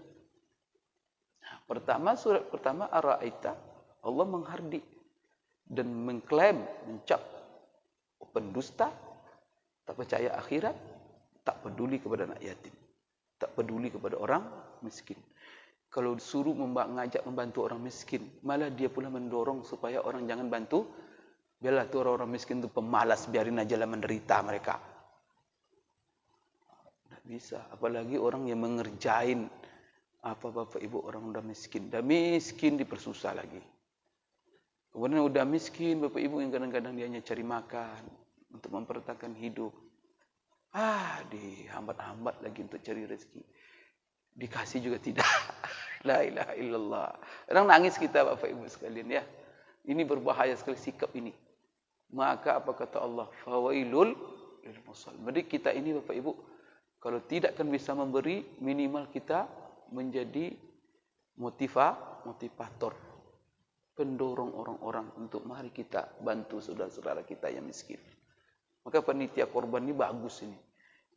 Pertama, surat pertama Ar-Ra'aita, Allah menghardik dan mengklaim, mencap pendusta, tak percaya akhirat, tak peduli kepada anak yatim, tak peduli kepada orang miskin. Kalau disuruh mengajak membantu orang miskin, malah dia pula mendorong supaya orang jangan bantu. Biarlah tu orang-orang miskin itu pemalas, biarin aja lah menderita mereka. Tak bisa, apalagi orang yang mengerjain apa Bapak Ibu orang udah miskin. Dah miskin dipersusah lagi. Kemudian udah miskin Bapak Ibu yang kadang-kadang dia hanya cari makan untuk mempertahankan hidup. Dihambat-hambat lagi untuk cari rezeki. Dikasih juga tidak. La ilaha illallah. Orang nangis kita Bapak Ibu sekalian ya. Ini berbahaya sekali sikap ini. Maka apa kata Allah? Fawailul lil musallin. Jadi kita ini Bapak Ibu kalau tidak kan bisa memberi, minimal kita menjadi motivator, pendorong orang-orang untuk mari kita bantu saudara-saudara kita yang miskin. Maka panitia korban ini bagus ini.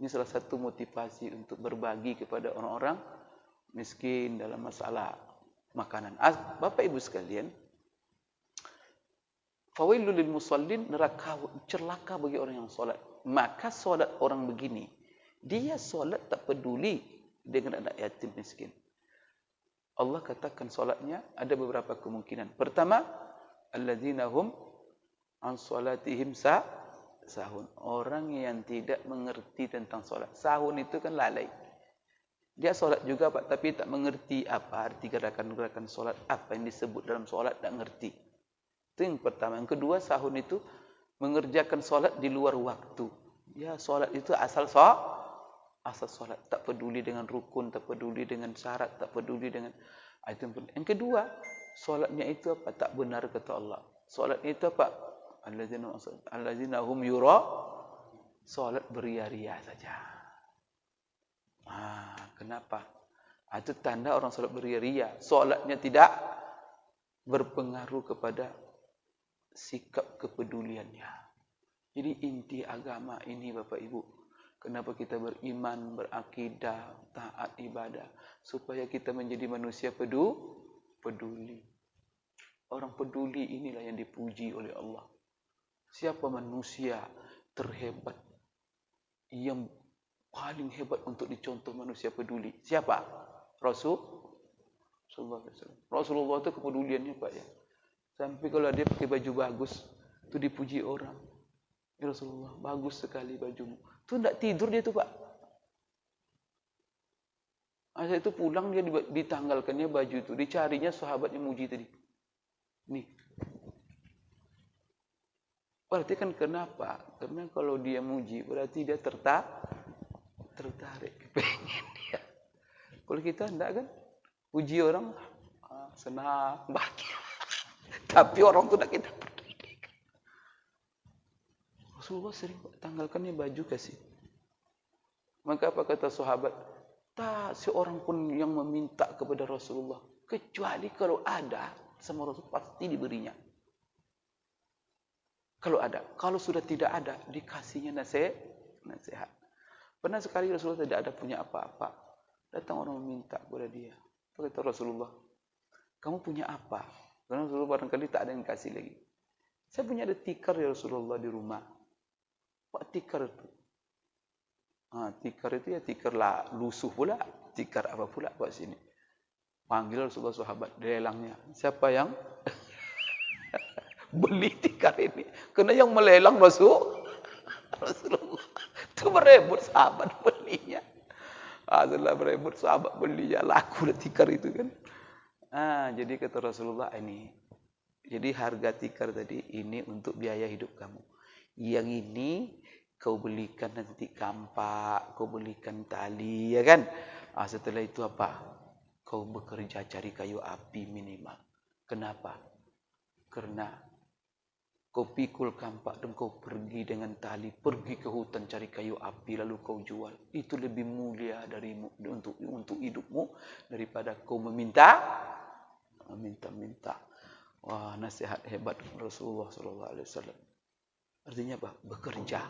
Ini salah satu motivasi untuk berbagi kepada orang-orang miskin dalam masalah makanan. Bapak Ibu sekalian, fawailul lil musallin, neraka celaka bagi orang yang solat. Maka solat orang begini, dia solat tak peduli dengan anak yatim miskin. Allah katakan solatnya ada beberapa kemungkinan. Pertama, alladzina hum an salatihim sahun. Orang yang tidak mengerti tentang solat. Sahun itu kan lalai. Dia solat juga Pak, tapi tak mengerti apa arti gerakan-gerakan solat, apa yang disebut dalam solat tak mengerti. Itu yang pertama. Yang kedua, sahun itu mengerjakan solat di luar waktu. Ya, solat itu asal solat, tak peduli dengan rukun, tak peduli dengan syarat, tak peduli dengan itu. Yang kedua, solatnya itu apa? Tak benar kata Allah. Solatnya itu apa? Allazina hum yura, solat beria-ria saja. Kenapa? Itu tanda orang solat beria-ria. Solatnya tidak berpengaruh kepada sikap kepeduliannya. Jadi inti agama ini Bapak Ibu, kenapa kita beriman, berakidah, taat ibadah, supaya kita menjadi manusia peduli. Orang peduli inilah yang dipuji oleh Allah. Siapa manusia terhebat, yang paling hebat untuk dicontoh manusia peduli? Siapa? Rasulullah itu kepeduliannya Pak ya. Sampai kalau dia pakai baju bagus, itu dipuji orang. Ya Rasulullah, bagus sekali bajumu. Itu tidak tidur dia tu Pak. Masa itu pulang dia ditanggalkannya baju itu, dicarinya sahabat yang muji tadi. Nih. Berarti kan kenapa? Karena kalau dia muji berarti dia tertarik, pengen dia. Kalau kita enggak kan, puji orang senang, bahagia. Tapi orang tu nak kita peduli. Rasulullah sering tanggalkannya baju kasih. Maka apa kata sahabat? Tak seorang pun yang meminta kepada Rasulullah, kecuali kalau ada sama Rasul pasti diberinya. Kalau ada, kalau sudah tidak ada, dikasihnya nasihat. Pernah sekali Rasulullah tidak ada punya apa-apa, datang orang meminta kepada dia. Apa kata Rasulullah? Kamu punya apa? Karena Rasulullah barangkali tak ada yang kasih lagi. Saya punya ada tikar ya Rasulullah di rumah. Apa tikar itu? Tikar itu ya tikar lah, lusuh pula. Tikar apa pula buat sini? Panggil Rasulullah sahabat, dilelangnya. Siapa yang beli tikar ini? Karena yang melelang Rasulullah. Itu berebut sahabat belinya. Setelah berebut sahabat belinya, laku dah tikar itu kan. Jadi kata Rasulullah ini, jadi harga tikar tadi ini untuk biaya hidup kamu. Yang ini kau belikan nanti kampak, kau belikan tali, ya kan? Setelah itu apa? Kau bekerja cari kayu api minimal. Kenapa? Karena kau pikul kampak dan kau pergi dengan tali, pergi ke hutan cari kayu api lalu kau jual. Itu lebih mulia darimu untuk hidupmu daripada kau meminta. Wah, nasihat hebat Rasulullah sallallahu alaihi wasallam. Artinya apa? Bekerja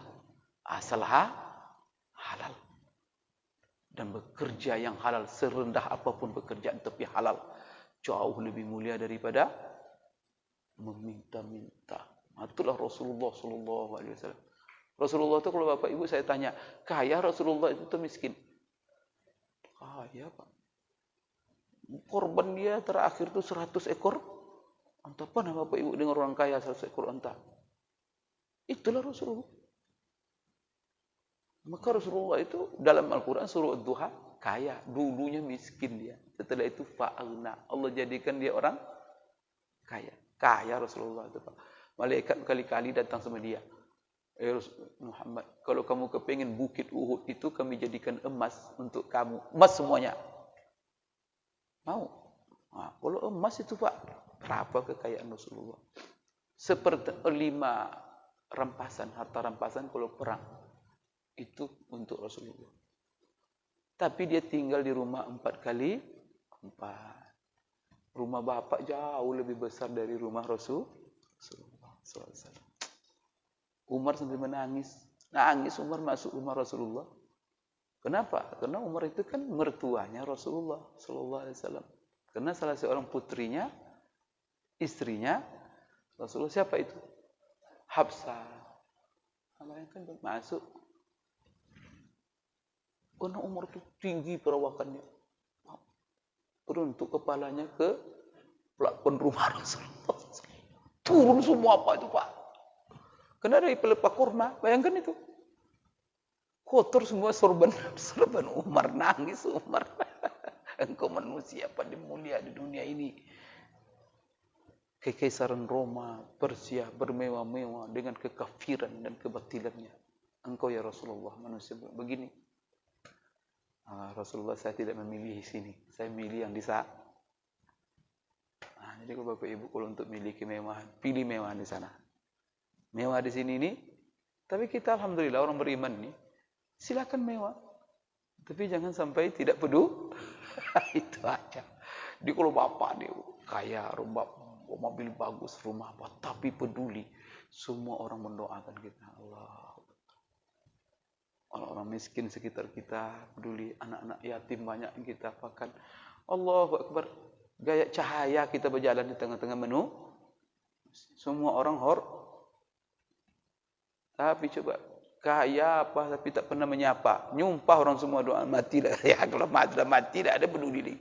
asal halal. Dan bekerja yang halal, serendah apapun pekerjaan tapi halal, jauh lebih mulia daripada meminta-minta. Itulah Rasulullah sallallahu alaihi wasallam. Rasulullah itu kalau Bapak Ibu saya tanya, kaya Rasulullah itu atau miskin? Kaya, Pak. Korban dia terakhir itu 100 ekor. Entah apa nama Bapak Ibu dengar orang kaya 100 ekor unta. Itulah Rasulullah. Maka Rasulullah itu dalam Al-Quran surah Ad-Duha kaya. Dulunya miskin dia. Setelah itu fa'agna. Allah jadikan dia orang kaya. Kaya Rasulullah itu, Pak. Malaikat kali-kali datang sama dia. Muhammad, kalau kamu kepingin bukit Uhud itu kami jadikan emas untuk kamu. Emas semuanya. Mau? Kalau emas itu, Pak, berapa kekayaan Rasulullah? 1/5 rampasan, harta rampasan kalau perang. Itu untuk Rasulullah. Tapi dia tinggal di rumah 4x4. Rumah bapak jauh lebih besar dari rumah Rasulullah SAW. Umar sampai menangis. Nangis Umar masuk rumah Rasulullah. Kenapa? Karena Umar itu kan mertuanya Rasulullah SAW. Karena salah seorang putrinya, istrinya Rasulullah. Siapa itu? Hafsah. Bayangkan masuk. Karena Umar itu tinggi perawakannya. Runtuk kepalanya ke plafon rumah Rasulullah. Turun semua apa itu, Pak? Karena dari pelepah kurma, bayangkan itu. Kotor semua sorban Umar, nangis Umar. Engkau manusia paling mulia di dunia ini. Kekaisaran Roma, Persia bermewah-mewah dengan kekafiran dan kebatilannya. Engkau ya Rasulullah manusia begini. Rasulullah, saya tidak memilih sini. Saya milih yang di sana. Jadi kalau Bapak Ibu kalau untuk milih kemewahan, pilih mewah di sana. Mewah di sini ini, tapi kita alhamdulillah orang beriman nih, silakan mewah. Tapi jangan sampai tidak peduli. Itu aja. Di kalau Bapak nih kaya, rumah mobil bagus, rumah apa, tapi peduli. Semua orang mendoakan kita. Allah. Orang-orang miskin sekitar kita peduli, anak-anak yatim banyak yang kita apakan. Allahu Akbar. Gaya cahaya kita berjalan di tengah-tengah menu. Semua orang tapi coba kaya apa tapi tak pernah menyapa. Nyumpah orang semua doa mati dah. Ya kalau mati dah ada peduli lagi.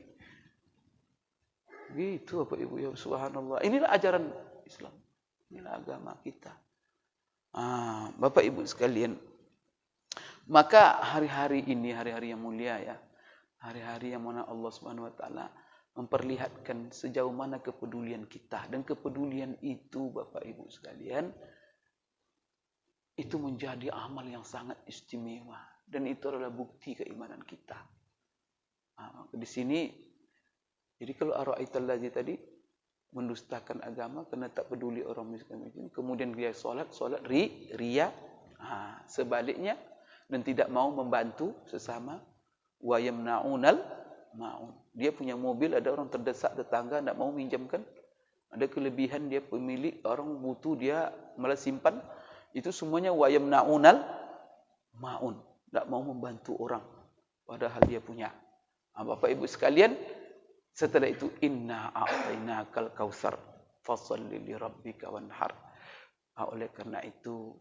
Gitu Bapak Ibu ya, subhanallah. Inilah ajaran Islam. Inilah agama kita. Bapak Ibu sekalian, maka hari-hari ini hari-hari yang mulia ya. Hari-hari yang mana Allah Subhanahu wa taala memperlihatkan sejauh mana kepedulian kita, dan kepedulian itu Bapak Ibu sekalian itu menjadi amal yang sangat istimewa, dan itu adalah bukti keimanan kita. Di sini jadi kalau ara'aital ladzi tadi mendustakan agama karena tak peduli orang miskin, kemudian dia solat ria. Sebaliknya, dan tidak mau membantu sesama, wa yamna'unal ma'un. Dia punya mobil, ada orang terdesak tetangga tak mau minjamkan, ada kelebihan dia pemilik, orang butuh dia malah simpan, itu semuanya wa yamna'unal ma'un, tak mau membantu orang padahal dia punya. Bapak Ibu sekalian, setelah itu inna a'tainakal kautsar fashalli li rabbika wanhar. Oleh karena itu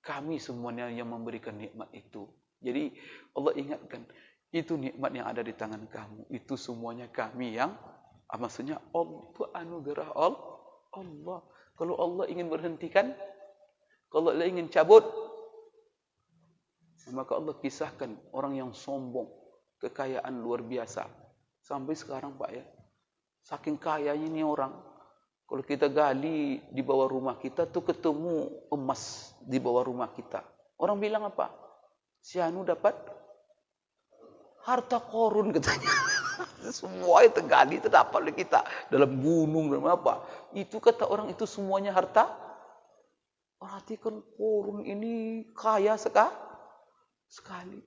kami semuanya yang memberikan nikmat itu. Jadi Allah ingatkan, itu nikmat yang ada di tangan kamu, itu semuanya kami yang maksudnya itu anugerah Allah. Kalau Allah ingin berhentikan, kalau Allah ingin cabut, maka Allah kisahkan orang yang sombong, kekayaan luar biasa. Sampai sekarang Pak ya, saking kayanya ini orang, kalau kita gali di bawah rumah kita tuh ketemu emas di bawah rumah kita. Orang bilang apa? Si Anu dapat harta korun katanya. Semua itu gali itu dapat oleh kita. Dalam gunung, dalam apa. Itu kata orang itu semuanya harta. Perhatikan korun ini kaya sekali.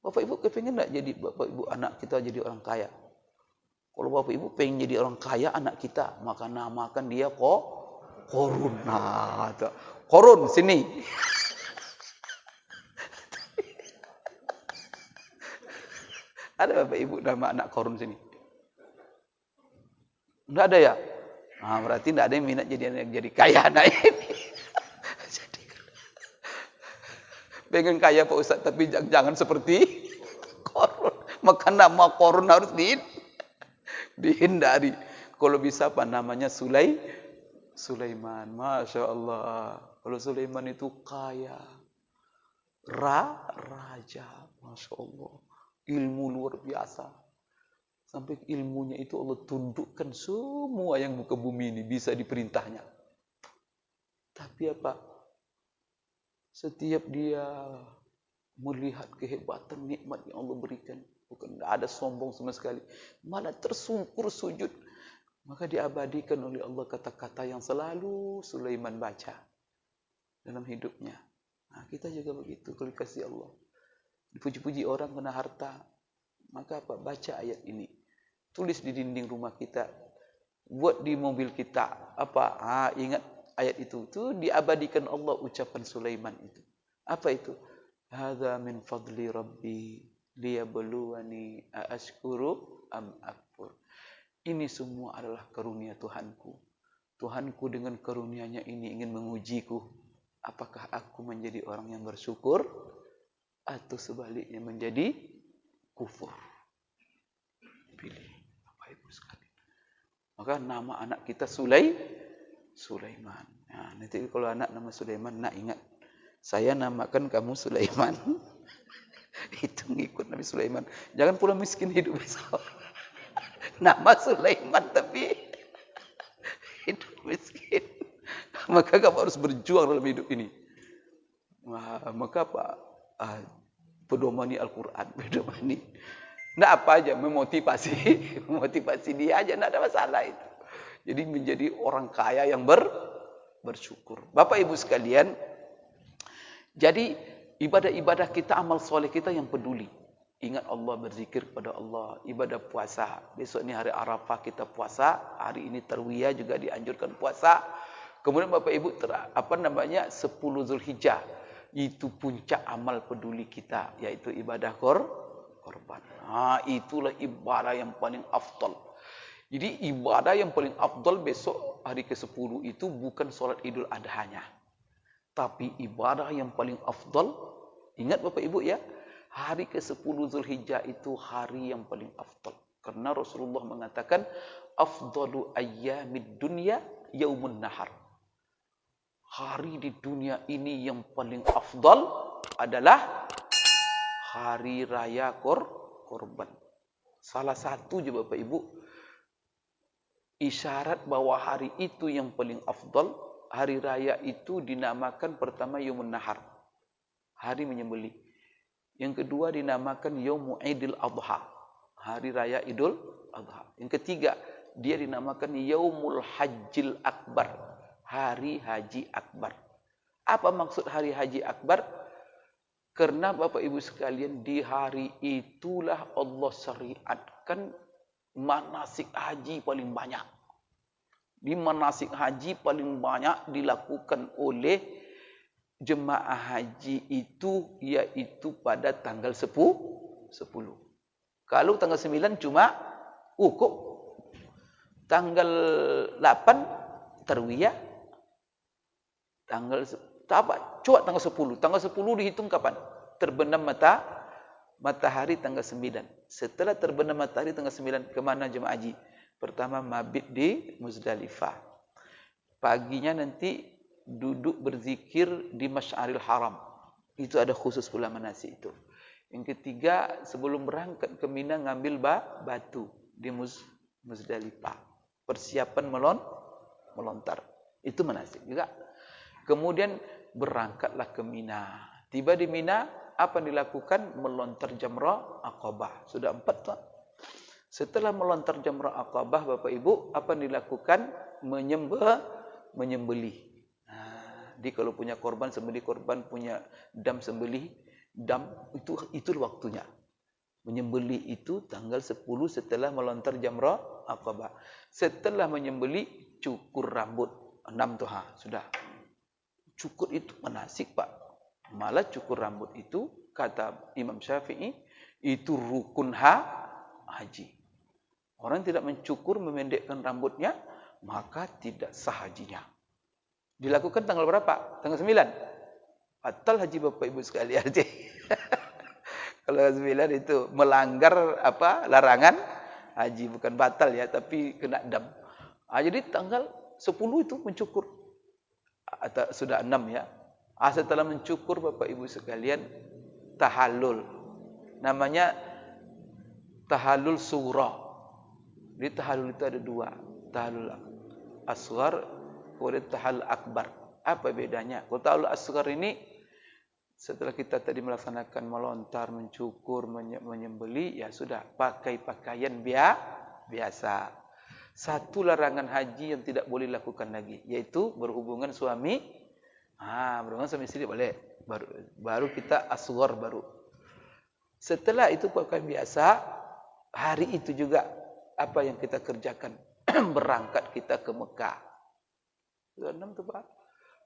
Bapak Ibu kepingin tak jadi Bapak Ibu anak kita jadi orang kaya? Kalau Bapak Ibu pengen jadi orang kaya anak kita, maka namakan dia korun. Nah, korun sini. Ada Bapak Ibu nama anak korun sini? Enggak ada ya? Berarti enggak ada yang minat jadi kaya anak ini. Pengen kaya Pak Ustaz, tapi jangan seperti korun. Maka nama korun harus dihindari. Kalau bisa apa namanya Sulaiman. Masya Allah. Kalau Sulaiman itu kaya. Raja. Masya Allah. Ilmu luar biasa. Sampai ilmunya itu Allah tundukkan semua yang muka bumi ini bisa diperintahnya. Tapi apa? Setiap dia melihat kehebatan nikmat yang Allah berikan, bukan ada sombong sama sekali, malah tersungkur sujud. Maka diabadikan oleh Allah kata-kata yang selalu Sulaiman baca dalam hidupnya. Kita juga begitu kalau kasih Allah. Dipuji-puji orang kena harta, maka apa? Baca ayat ini, tulis di dinding rumah kita, buat di mobil kita, ingat ayat itu diabadikan Allah ucapan Sulaiman itu. Apa itu? Hadza min fadli rabbi liyabluwani aashkuru am akfur. Ini semua adalah karunia Tuhanku. Tuhanku dengan karunia-Nya ini ingin mengujiku. Apakah aku menjadi orang yang bersyukur atau sebaliknya menjadi kufur? Pilih Bapak Ibu sekalian. Maka nama anak kita Sulaiman. Nanti kalau anak nama Sulaiman, nak ingat, saya namakan kamu Sulaiman. Itu ngikut Nabi Sulaiman. Jangan pula miskin hidup besok. Nama Sulaiman tapi hidup miskin. Maka kamu harus berjuang dalam hidup ini. Maka apa? Pedomani Al-Quran, pedomani. Nggak apa aja, memotivasi dia aja, nggak ada masalah itu. Jadi menjadi orang kaya yang bersyukur. Bapak Ibu sekalian, jadi ibadah-ibadah kita, amal soleh kita yang peduli. Ingat Allah, berzikir kepada Allah, ibadah puasa. Besok ini hari Arafah kita puasa, hari ini Tarwiyah juga dianjurkan puasa. Kemudian Bapak Ibu 10 Zulhijjah, itu puncak amal peduli kita, yaitu ibadah korban. Itulah ibadah yang paling afdal. Jadi ibadah yang paling afdal besok hari ke-10 itu bukan solat Idul Adhanya. Tapi ibadah yang paling afdal, ingat Bapak Ibu ya, hari ke-10 Zulhijjah itu hari yang paling afdal. Karena Rasulullah mengatakan, afdalu ayyamid dunya yaumun nahar. Hari di dunia ini yang paling afdal adalah hari raya korban. Salah satu je Bapak Ibu isyarat bahwa hari itu yang paling afdal. Hari raya itu dinamakan pertama Yaumun Nahar, hari menyembelih. Yang kedua dinamakan Yaumu Idul Adha, hari raya Idul Adha. Yang ketiga dia dinamakan Yaumul Hajjil Akbar, hari haji akbar. Apa maksud hari haji akbar? Karena Bapak Ibu sekalian, di hari itulah Allah syariatkan manasik haji paling banyak. Di manasik haji paling banyak dilakukan oleh jemaah haji itu, yaitu pada tanggal 10. Kalau tanggal 9 cuma wukuf. Tanggal 8 tarwiyah. Coba tanggal 10. Tanggal 10 dihitung kapan? Terbenam matahari tanggal 9. Setelah terbenam matahari tanggal 9, kemana jemaah haji? Pertama mabit di Muzdalifah. Paginya nanti duduk berzikir di Masy'aril Haram. Itu ada khusus pula manasik itu. Yang ketiga, sebelum berangkat ke Mina ngambil batu di Muzdalifah. Persiapan melontar. Itu manasik juga. Kemudian berangkatlah ke Mina. Tiba di Mina, apa yang dilakukan? Melontar jamrah Aqabah. Sudah 4 tuan. Setelah melontar jamrah Aqabah, Bapak Ibu, apa yang dilakukan? Menyembelih. Jadi kalau punya korban, sembelih korban, punya dam sembelih, dam itu waktunya. Menyembelih itu tanggal 10 setelah melontar jamrah Aqabah. Setelah menyembelih, cukur rambut. 6 tuh, sudah. Cukur itu manasik, Pak. Malah cukur rambut itu, kata Imam Syafi'i, itu rukun haji. Orang tidak mencukur, memendekkan rambutnya, maka tidak sah hajinya. Dilakukan tanggal berapa? Tanggal 9. Batal haji Bapak Ibu sekalian. Kalau 9 itu melanggar larangan haji, bukan batal ya, tapi kena dam. Jadi tanggal 10 itu mencukur. Atau sudah 6 ya. Setelah mencukur Bapak Ibu sekalian, tahallul. Namanya tahallul surah. Di tahallul itu ada 2. Tahallul asghar, kemudian tahallul akbar. Apa bedanya? Kalau tahallul asghar ini setelah kita tadi melaksanakan melontar, mencukur, menyembelih, ya sudah pakai pakaian biasa. Satu larangan haji yang tidak boleh lakukan lagi, yaitu berhubungan suami. Berhubungan suami istri boleh. Baru kita asghar baru. Setelah itu pakaian biasa, hari itu juga apa yang kita kerjakan? Berangkat kita ke Mekah. 6 tu Pak.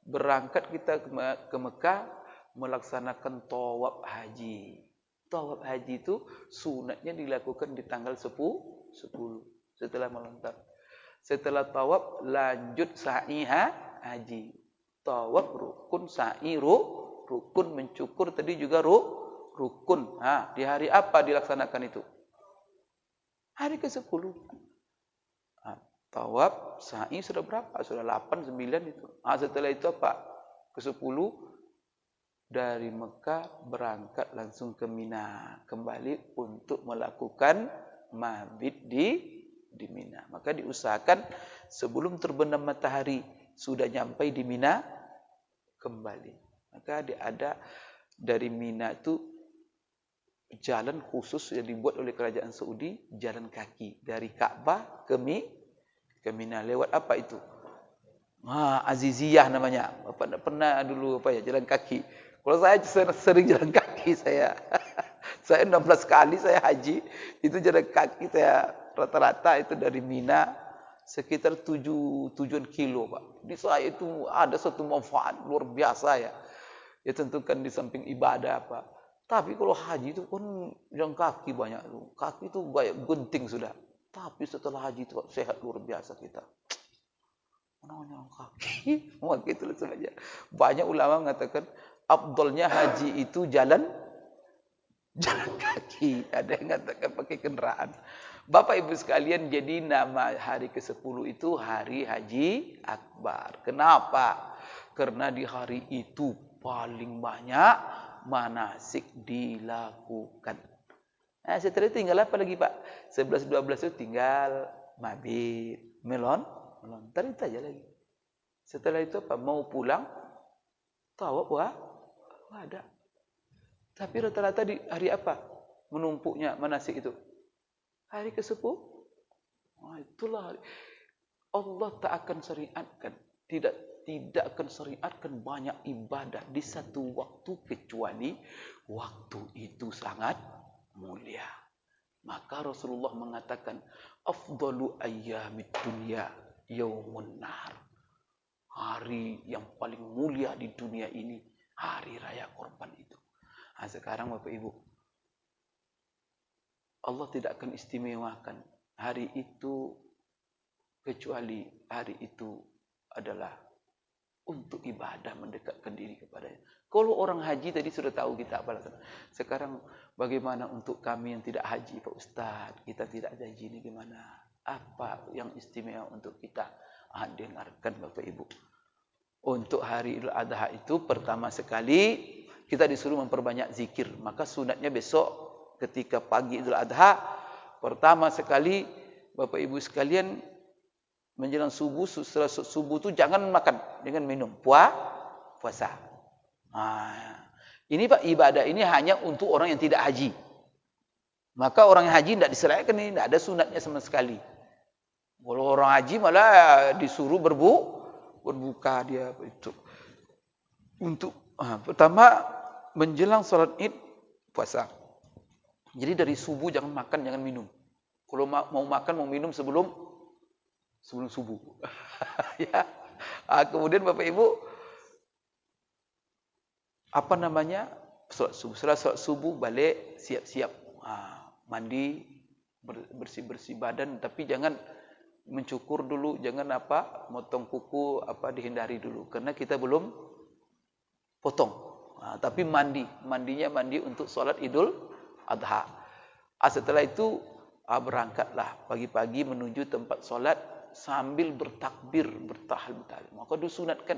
Berangkat kita ke Mekah melaksanakan tawaf haji. Tawaf haji itu sunatnya dilakukan di tanggal 10. Setelah melontar. Setelah tawaf lanjut sa'i haji. Tawaf rukun, sa'i rukun, mencukur tadi juga rukun. Di hari apa dilaksanakan itu? Hari ke-10. Tawaf, sa'i sudah berapa? Sudah 8, 9 itu. Setelah itu apa? Ke-10 dari Mekah berangkat langsung ke Mina, kembali untuk melakukan mabit di Mina. Maka diusahakan sebelum terbenam matahari sudah nyampai di Mina kembali. Maka ada dari Mina itu jalan khusus yang dibuat oleh kerajaan Saudi, jalan kaki dari Ka'bah ke Mina. Lewat apa itu? Aziziyah namanya. Bapak pernah dulu jalan kaki. Kalau saya sering jalan kaki saya. Saya 16 kali saya haji, itu jalan kaki saya rata-rata itu dari Mina sekitar 7 kilo, Pak. Di saya itu ada satu manfaat luar biasa ya. Ya tentu kan di samping ibadah apa. Tapi kalau haji itu kan jalan kaki banyak tuh. Kaki itu banyak genting sudah. Tapi setelah haji itu sehat luar biasa kita. Jalan kaki, gitu saja. Banyak ulama mengatakan afdalnya haji itu jalan kaki. Ada yang mengatakan pakai kendaraan. Bapak Ibu sekalian, jadi nama hari ke-10 itu hari Haji Akbar. Kenapa? Karena di hari itu paling banyak manasik dilakukan. Nah, setelah itu tinggal apa lagi Pak? 11-12 itu tinggal mabit, melontar itu aja lagi. Setelah itu apa? Mau pulang, tahu apa? Ada. Tapi rata-rata di hari apa? Menumpuknya manasik itu. Hari ke-10. Nah, itulah hari. Allah tak akan syariatkan, tidak akan syariatkan banyak ibadah di satu waktu kecuali waktu itu sangat mulia. Maka Rasulullah mengatakan, afdalu ayyamid dunya yaumun nahar. Hari yang paling mulia di dunia ini, hari raya korban itu. Nah, sekarang Bapak Ibu, Allah tidak akan istimewakan hari itu kecuali hari itu adalah untuk ibadah, mendekatkan diri kepadanya. Kalau orang haji tadi sudah tahu kita apa alasan. Sekarang bagaimana untuk kami yang tidak haji Pak Ustadz? Kita tidak haji ini gimana? Apa yang istimewa untuk kita? Dengarkan Bapak Ibu. Untuk hari Idul Adha itu pertama sekali kita disuruh memperbanyak zikir. Maka sunatnya besok ketika pagi Idul Adha, pertama sekali Bapak Ibu sekalian menjelang subuh, setelah subuh itu jangan makan dengan minum, puasa. Nah, ini Pak, ibadah ini hanya untuk orang yang tidak haji. Maka orang yang haji tidak diserahkan ini, tidak ada sunatnya sama sekali. Kalau orang haji malah disuruh berbuka dia itu. Untuk pertama menjelang salat Id puasa. Jadi dari subuh jangan makan, jangan minum. Kalau mau makan, mau minum sebelum subuh. Ya. Kemudian Bapak Ibu salat subuh. Setelah salat subuh balik siap-siap. Mandi, bersih-bersih badan, tapi jangan mencukur dulu, jangan motong kuku dihindari dulu karena kita belum potong. Tapi mandinya untuk salat Idul Adha. Setelah itu berangkatlah pagi-pagi menuju tempat salat sambil bertakbir, bertahlil. Maka disunatkan.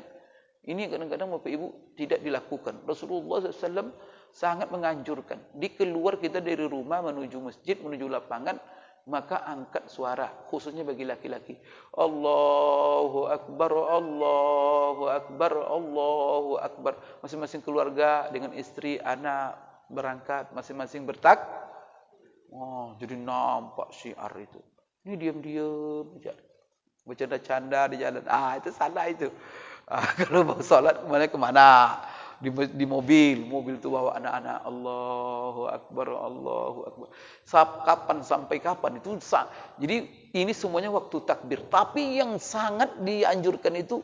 Ini kadang-kadang Bapak Ibu tidak dilakukan. Rasulullah SAW sangat menganjurkan. Keluar kita dari rumah menuju masjid, menuju lapangan, maka angkat suara, khususnya bagi laki-laki. Allahu Akbar, Allahu Akbar, Allahu Akbar. Masing-masing keluarga dengan istri, anak berangkat, masing-masing jadi nampak syiar itu. Ini diam-diam aja. Bercanda-canda di jalan. Itu salah itu. Kalau mau sholat kemana? Di mobil itu bawa anak-anak. Allahu Akbar, Allahu Akbar. Sampai kapan itu? Jadi ini semuanya waktu takbir. Tapi yang sangat dianjurkan itu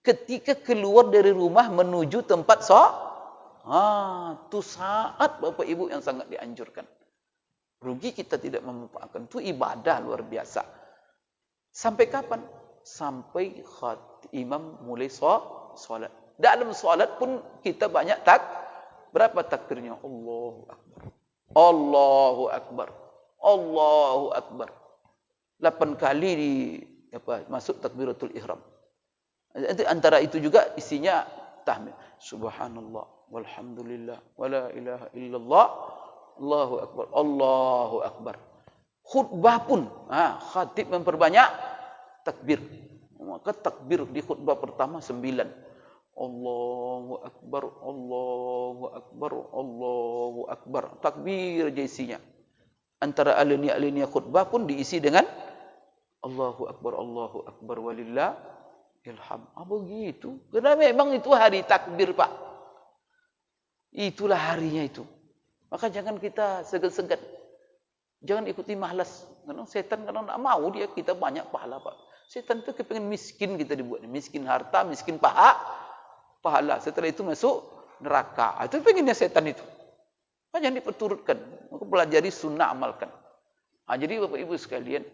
ketika keluar dari rumah menuju tempat itu saat Bapak Ibu yang sangat dianjurkan. Rugi kita tidak memanfaatkan. Itu ibadah luar biasa. Sampai kapan? Sampai imam mulai sholat. Dalam sholat pun kita banyak berapa takbirnya? Allahu Akbar. Allahu Akbar. Allahu Akbar. 8 kali masuk takbiratul ihram. Antara itu juga isinya tahmid. Subhanallah walhamdulillah wala ilaha illallah. Allahu Akbar. Allahu Akbar. Khutbah pun khatib memperbanyak takbir. Maka takbir di khutbah pertama 9. Allahu Akbar, Allahu Akbar, Allahu Akbar. Takbir aja isinya. Antara alinea khutbah pun diisi dengan Allahu Akbar walillah ilham. Begitu. Karena memang itu hari takbir Pak. Itulah harinya itu. Maka jangan kita segan-segan. Jangan ikuti malas. Karena setan tak mau dia kita banyak pahala Pak. Setan itu kepengen miskin kita dibuat. Miskin harta, miskin pahala. Setelah itu masuk neraka. Itu pengennya setan itu. Jangan diperturutkan. Maka pelajari sunnah, amalkan. Jadi Bapak Ibu sekalian,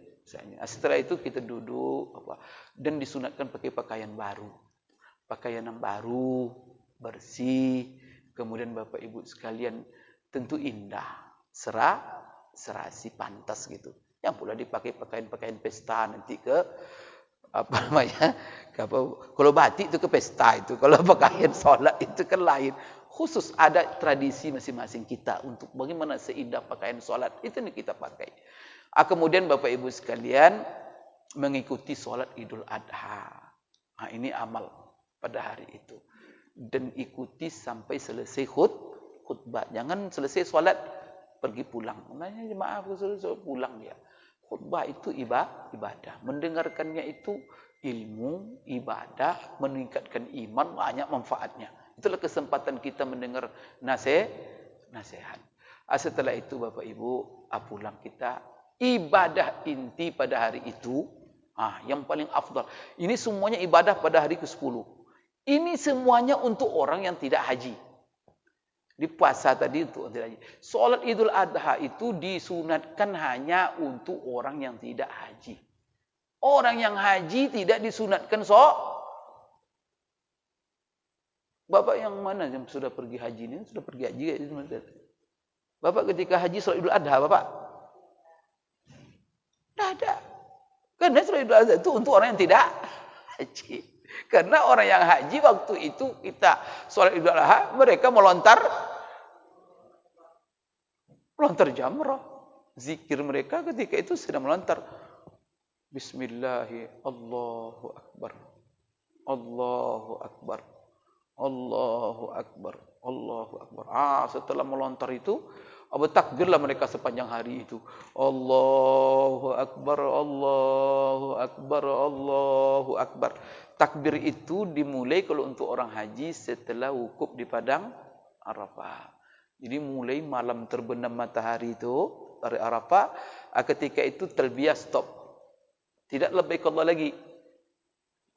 setelah itu kita duduk dan disunatkan pakai pakaian baru. Pakaian yang baru, bersih. Kemudian Bapak Ibu sekalian tentu indah. Serasi pantas gitu. Yang pula dipakai pakaian pesta nanti kalau batik itu ke pesta itu, kalau pakaian sholat itu kan lain. Khusus adat tradisi masing-masing kita untuk bagaimana seindah pakaian solat. Itu yang kita pakai. Kemudian Bapak Ibu sekalian, mengikuti solat Idul Adha. Ini amal pada hari itu. Dan ikuti sampai selesai khutbah. Jangan selesai solat pergi pulang. Nanya maaf, selesai pulang dia. Khutbah itu ibadah. Mendengarkannya itu ilmu, ibadah, meningkatkan iman, banyak manfaatnya. Itulah kesempatan kita mendengar nasihat. Setelah itu Bapak Ibu, pulang kita. Ibadah inti pada hari itu, yang paling afdal. Ini semuanya ibadah pada hari ke-10. Ini semuanya untuk orang yang tidak haji. Di puasa tadi untuk orang tidak haji. Salat Idul Adha itu disunatkan hanya untuk orang yang tidak haji. Orang yang haji tidak disunatkan Bapak yang mana yang sudah pergi haji ini? Sudah pergi haji? Bapak ketika haji salat Idul Adha, Bapak? Tidak ada. Karena salat Idul Adha itu untuk orang yang tidak haji. Karena orang yang haji waktu itu kita salat Idul Adha, mereka melontar jamrah. Zikir mereka ketika itu sedang melontar. Bismillahirrahmanirrahim. Allahu Akbar. Allahu Akbar. Allahu Akbar, Allahu Akbar. Setelah melontar itu, bertakbirlah mereka sepanjang hari itu. Allahu Akbar, Allahu Akbar, Allahu Akbar. Takbir itu dimulai kalau untuk orang haji setelah wukuf di padang Arafah. Jadi mulai malam terbenam matahari itu dari Arafah, ketika itu talbiyah stop. Tidak labbaik Allah lagi.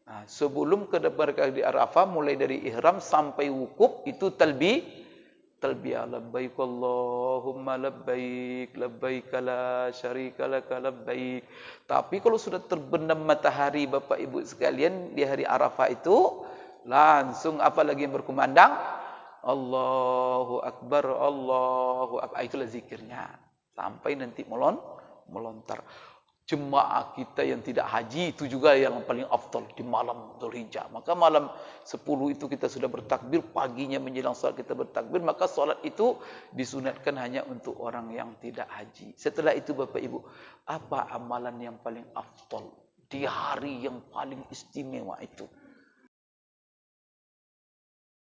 Sebelum ke depan di Arafah, mulai dari ihram sampai wukuf itu talbiyah labbaik Allahumma labbaik labbaik la syarika laka labbaik. Tapi kalau sudah terbenam matahari Bapak Ibu sekalian di hari Arafah itu langsung apa lagi yang berkumandang? Allahu Akbar, Allahu Akbar. Itulah zikirnya sampai nanti melontar. Jemaah kita yang tidak haji itu juga yang paling afdal di malam Dzulhijjah. Maka malam 10 itu kita sudah bertakbir, paginya menjelang salat kita bertakbir, maka salat itu disunatkan hanya untuk orang yang tidak haji. Setelah itu Bapak Ibu, apa amalan yang paling afdal di hari yang paling istimewa itu?